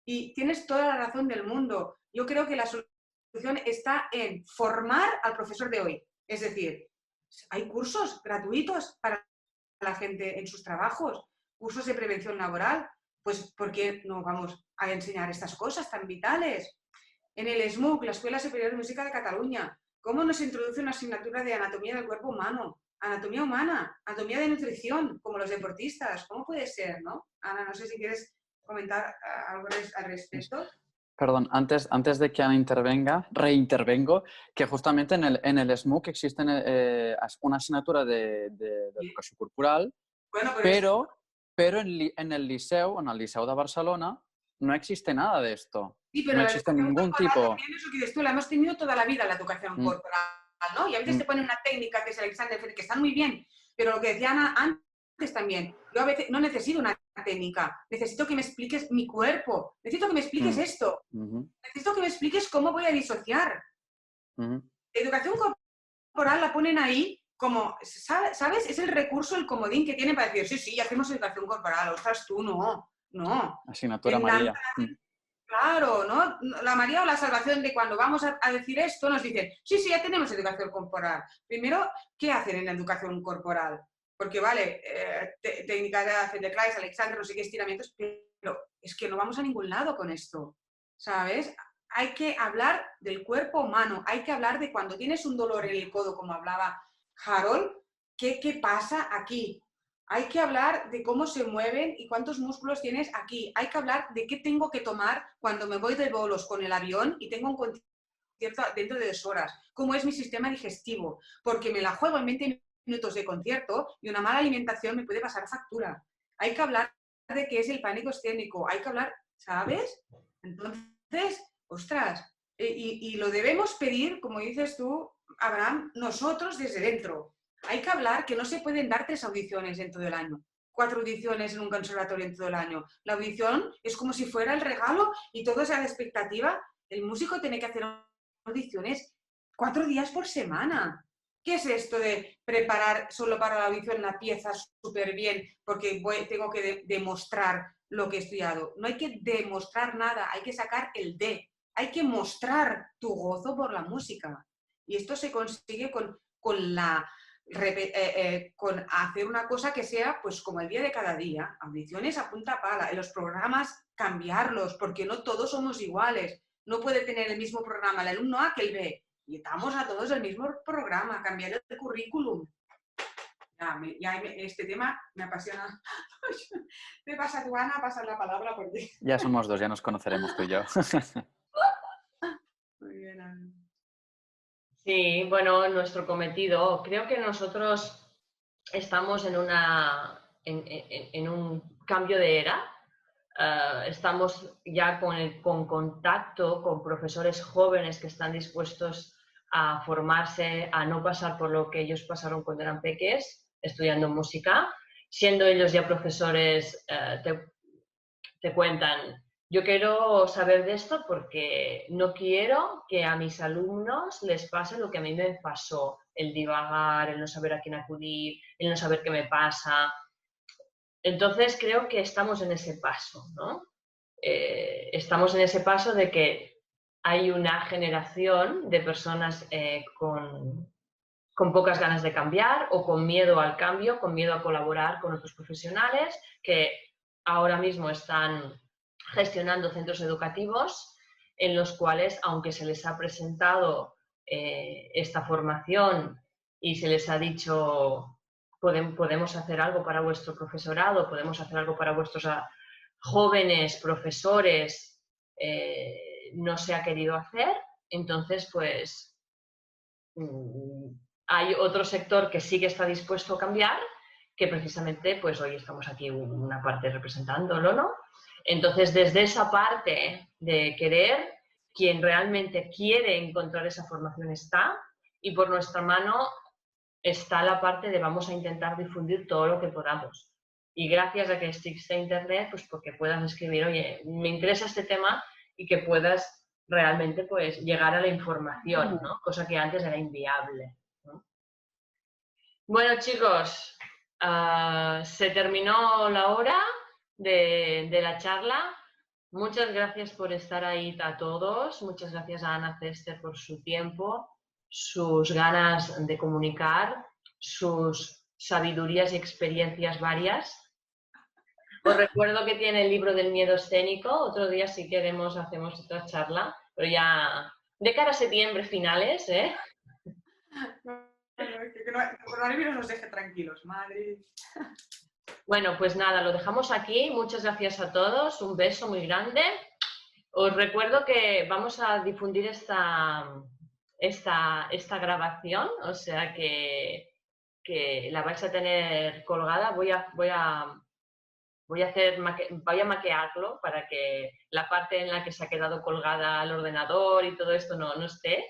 y tienes toda la razón del mundo. Yo creo que la solución está en formar al profesor de hoy, es decir, hay cursos gratuitos para la gente en sus trabajos, cursos de prevención laboral, pues ¿por qué no vamos a enseñar estas cosas tan vitales? En el SMUC, la Escuela Superior de Música de Cataluña, ¿cómo nos introduce una asignatura de anatomía del cuerpo humano? Anatomía humana, anatomía de nutrición, como los deportistas. ¿Cómo puede ser, no? Ana, no sé si quieres comentar algo al respecto. Perdón, antes de que Ana intervenga, reintervengo, que justamente en el SMUC existe una asignatura de educación corporal, Bueno, pero en el Liceu de Barcelona, no existe nada de esto. Sí, pero no la existe educación ningún corporal tipo. también es lo que dices tú, la hemos tenido toda la vida, la educación corporal, ¿no? Y a veces te ponen una técnica que es Alexander Fleming, que están muy bien, pero lo que decía Ana antes también, yo a veces no necesito una técnica, necesito que me expliques mi cuerpo, necesito que me expliques esto, necesito que me expliques cómo voy a disociar. Educación corporal la ponen ahí como, ¿sabes? Es el recurso, el comodín que tienen para decir, sí, hacemos educación corporal, ostras, tú no. Asignatura María. Claro, ¿no? La María o la Salvación de cuando vamos a decir esto nos dicen, sí, ya tenemos educación corporal. Primero, ¿qué hacen en la educación corporal? Porque vale, técnica de Feldenkrais, Alexander, no sé qué estiramientos, pero es que no vamos a ningún lado con esto, ¿sabes? Hay que hablar del cuerpo humano, hay que hablar de cuando tienes un dolor en el codo, como hablaba Harold, ¿qué pasa aquí? Hay que hablar de cómo se mueven y cuántos músculos tienes aquí. Hay que hablar de qué tengo que tomar cuando me voy de bolos con el avión y tengo un concierto dentro de 2 horas. Cómo es mi sistema digestivo. Porque me la juego en 20 minutos de concierto y una mala alimentación me puede pasar factura. Hay que hablar de qué es el pánico escénico. Hay que hablar, ¿sabes? Entonces, ostras, y lo debemos pedir, como dices tú, Abraham, nosotros desde dentro. Hay que hablar que no se pueden dar 3 audiciones en todo el año, 4 audiciones en un conservatorio en todo el año. La audición es como si fuera el regalo y todo sea de expectativa. El músico tiene que hacer audiciones 4 días por semana. ¿Qué es esto de preparar solo para la audición la pieza súper bien porque tengo que demostrar lo que he estudiado? No hay que demostrar nada, hay que sacar el D. Hay que mostrar tu gozo por la música. Y esto se consigue con hacer una cosa que sea pues como el día de cada día, audiciones a punta pala, en los programas cambiarlos, porque no todos somos iguales, no puede tener el mismo programa el alumno A que el B, y estamos a todos el mismo programa, cambiar el currículum. Este tema me apasiona. Me pasa tu Ana, pasa la palabra porque... Ya somos 2, ya nos conoceremos tú y yo. Muy bien, Ana. Sí, bueno, nuestro cometido, creo que nosotros estamos en un cambio de era. Estamos ya con contacto con profesores jóvenes que están dispuestos a formarse, a no pasar por lo que ellos pasaron cuando eran peques, estudiando música. Siendo ellos ya profesores, te cuentan, yo quiero saber de esto porque no quiero que a mis alumnos les pase lo que a mí me pasó, el divagar, el no saber a quién acudir, el no saber qué me pasa. Entonces creo que estamos en ese paso, ¿no? Estamos en ese paso de que hay una generación de personas con pocas ganas de cambiar o con miedo al cambio, con miedo a colaborar con otros profesionales que ahora mismo están gestionando centros educativos en los cuales, aunque se les ha presentado esta formación y se les ha dicho podemos hacer algo para vuestro profesorado, podemos hacer algo para vuestros jóvenes profesores, no se ha querido hacer, entonces pues hay otro sector que sí que está dispuesto a cambiar, que precisamente pues hoy estamos aquí una parte representándolo, ¿no? Entonces desde esa parte de querer, quien realmente quiere encontrar esa formación está, y por nuestra mano está la parte de vamos a intentar difundir todo lo que podamos. y gracias a que existe Internet, pues porque puedas escribir, oye, me interesa este tema y que puedas realmente pues llegar a la información, ¿no? Cosa que antes era inviable, ¿no? Bueno, chicos, se terminó la hora de la charla. Muchas gracias por estar ahí a todos. Muchas gracias a Ana Cester por su tiempo, sus ganas de comunicar, sus sabidurías y experiencias varias. Os recuerdo que tiene el libro del miedo escénico. Otro día, si queremos, hacemos otra charla, pero ya de cara a septiembre finales, ¿eh? Que el coronavirus nos deje tranquilos, madre. Bueno, pues nada, lo dejamos aquí. Muchas gracias a todos. Un beso muy grande. Os recuerdo que vamos a difundir esta grabación, o sea que la vais a tener colgada. Voy a maquearlo para que la parte en la que se ha quedado colgada al ordenador y todo esto no esté.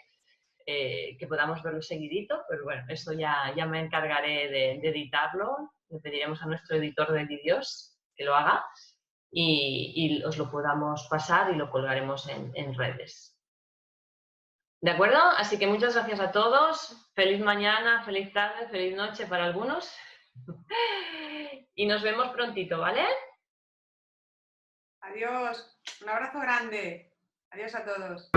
Que podamos verlo seguidito, pero bueno, eso ya me encargaré de editarlo. Le pediremos a nuestro editor de vídeos que lo haga y os lo podamos pasar y lo colgaremos en redes. ¿De acuerdo? Así que muchas gracias a todos. Feliz mañana, feliz tarde, feliz noche para algunos. Y nos vemos prontito, ¿vale? Adiós. Un abrazo grande. Adiós a todos.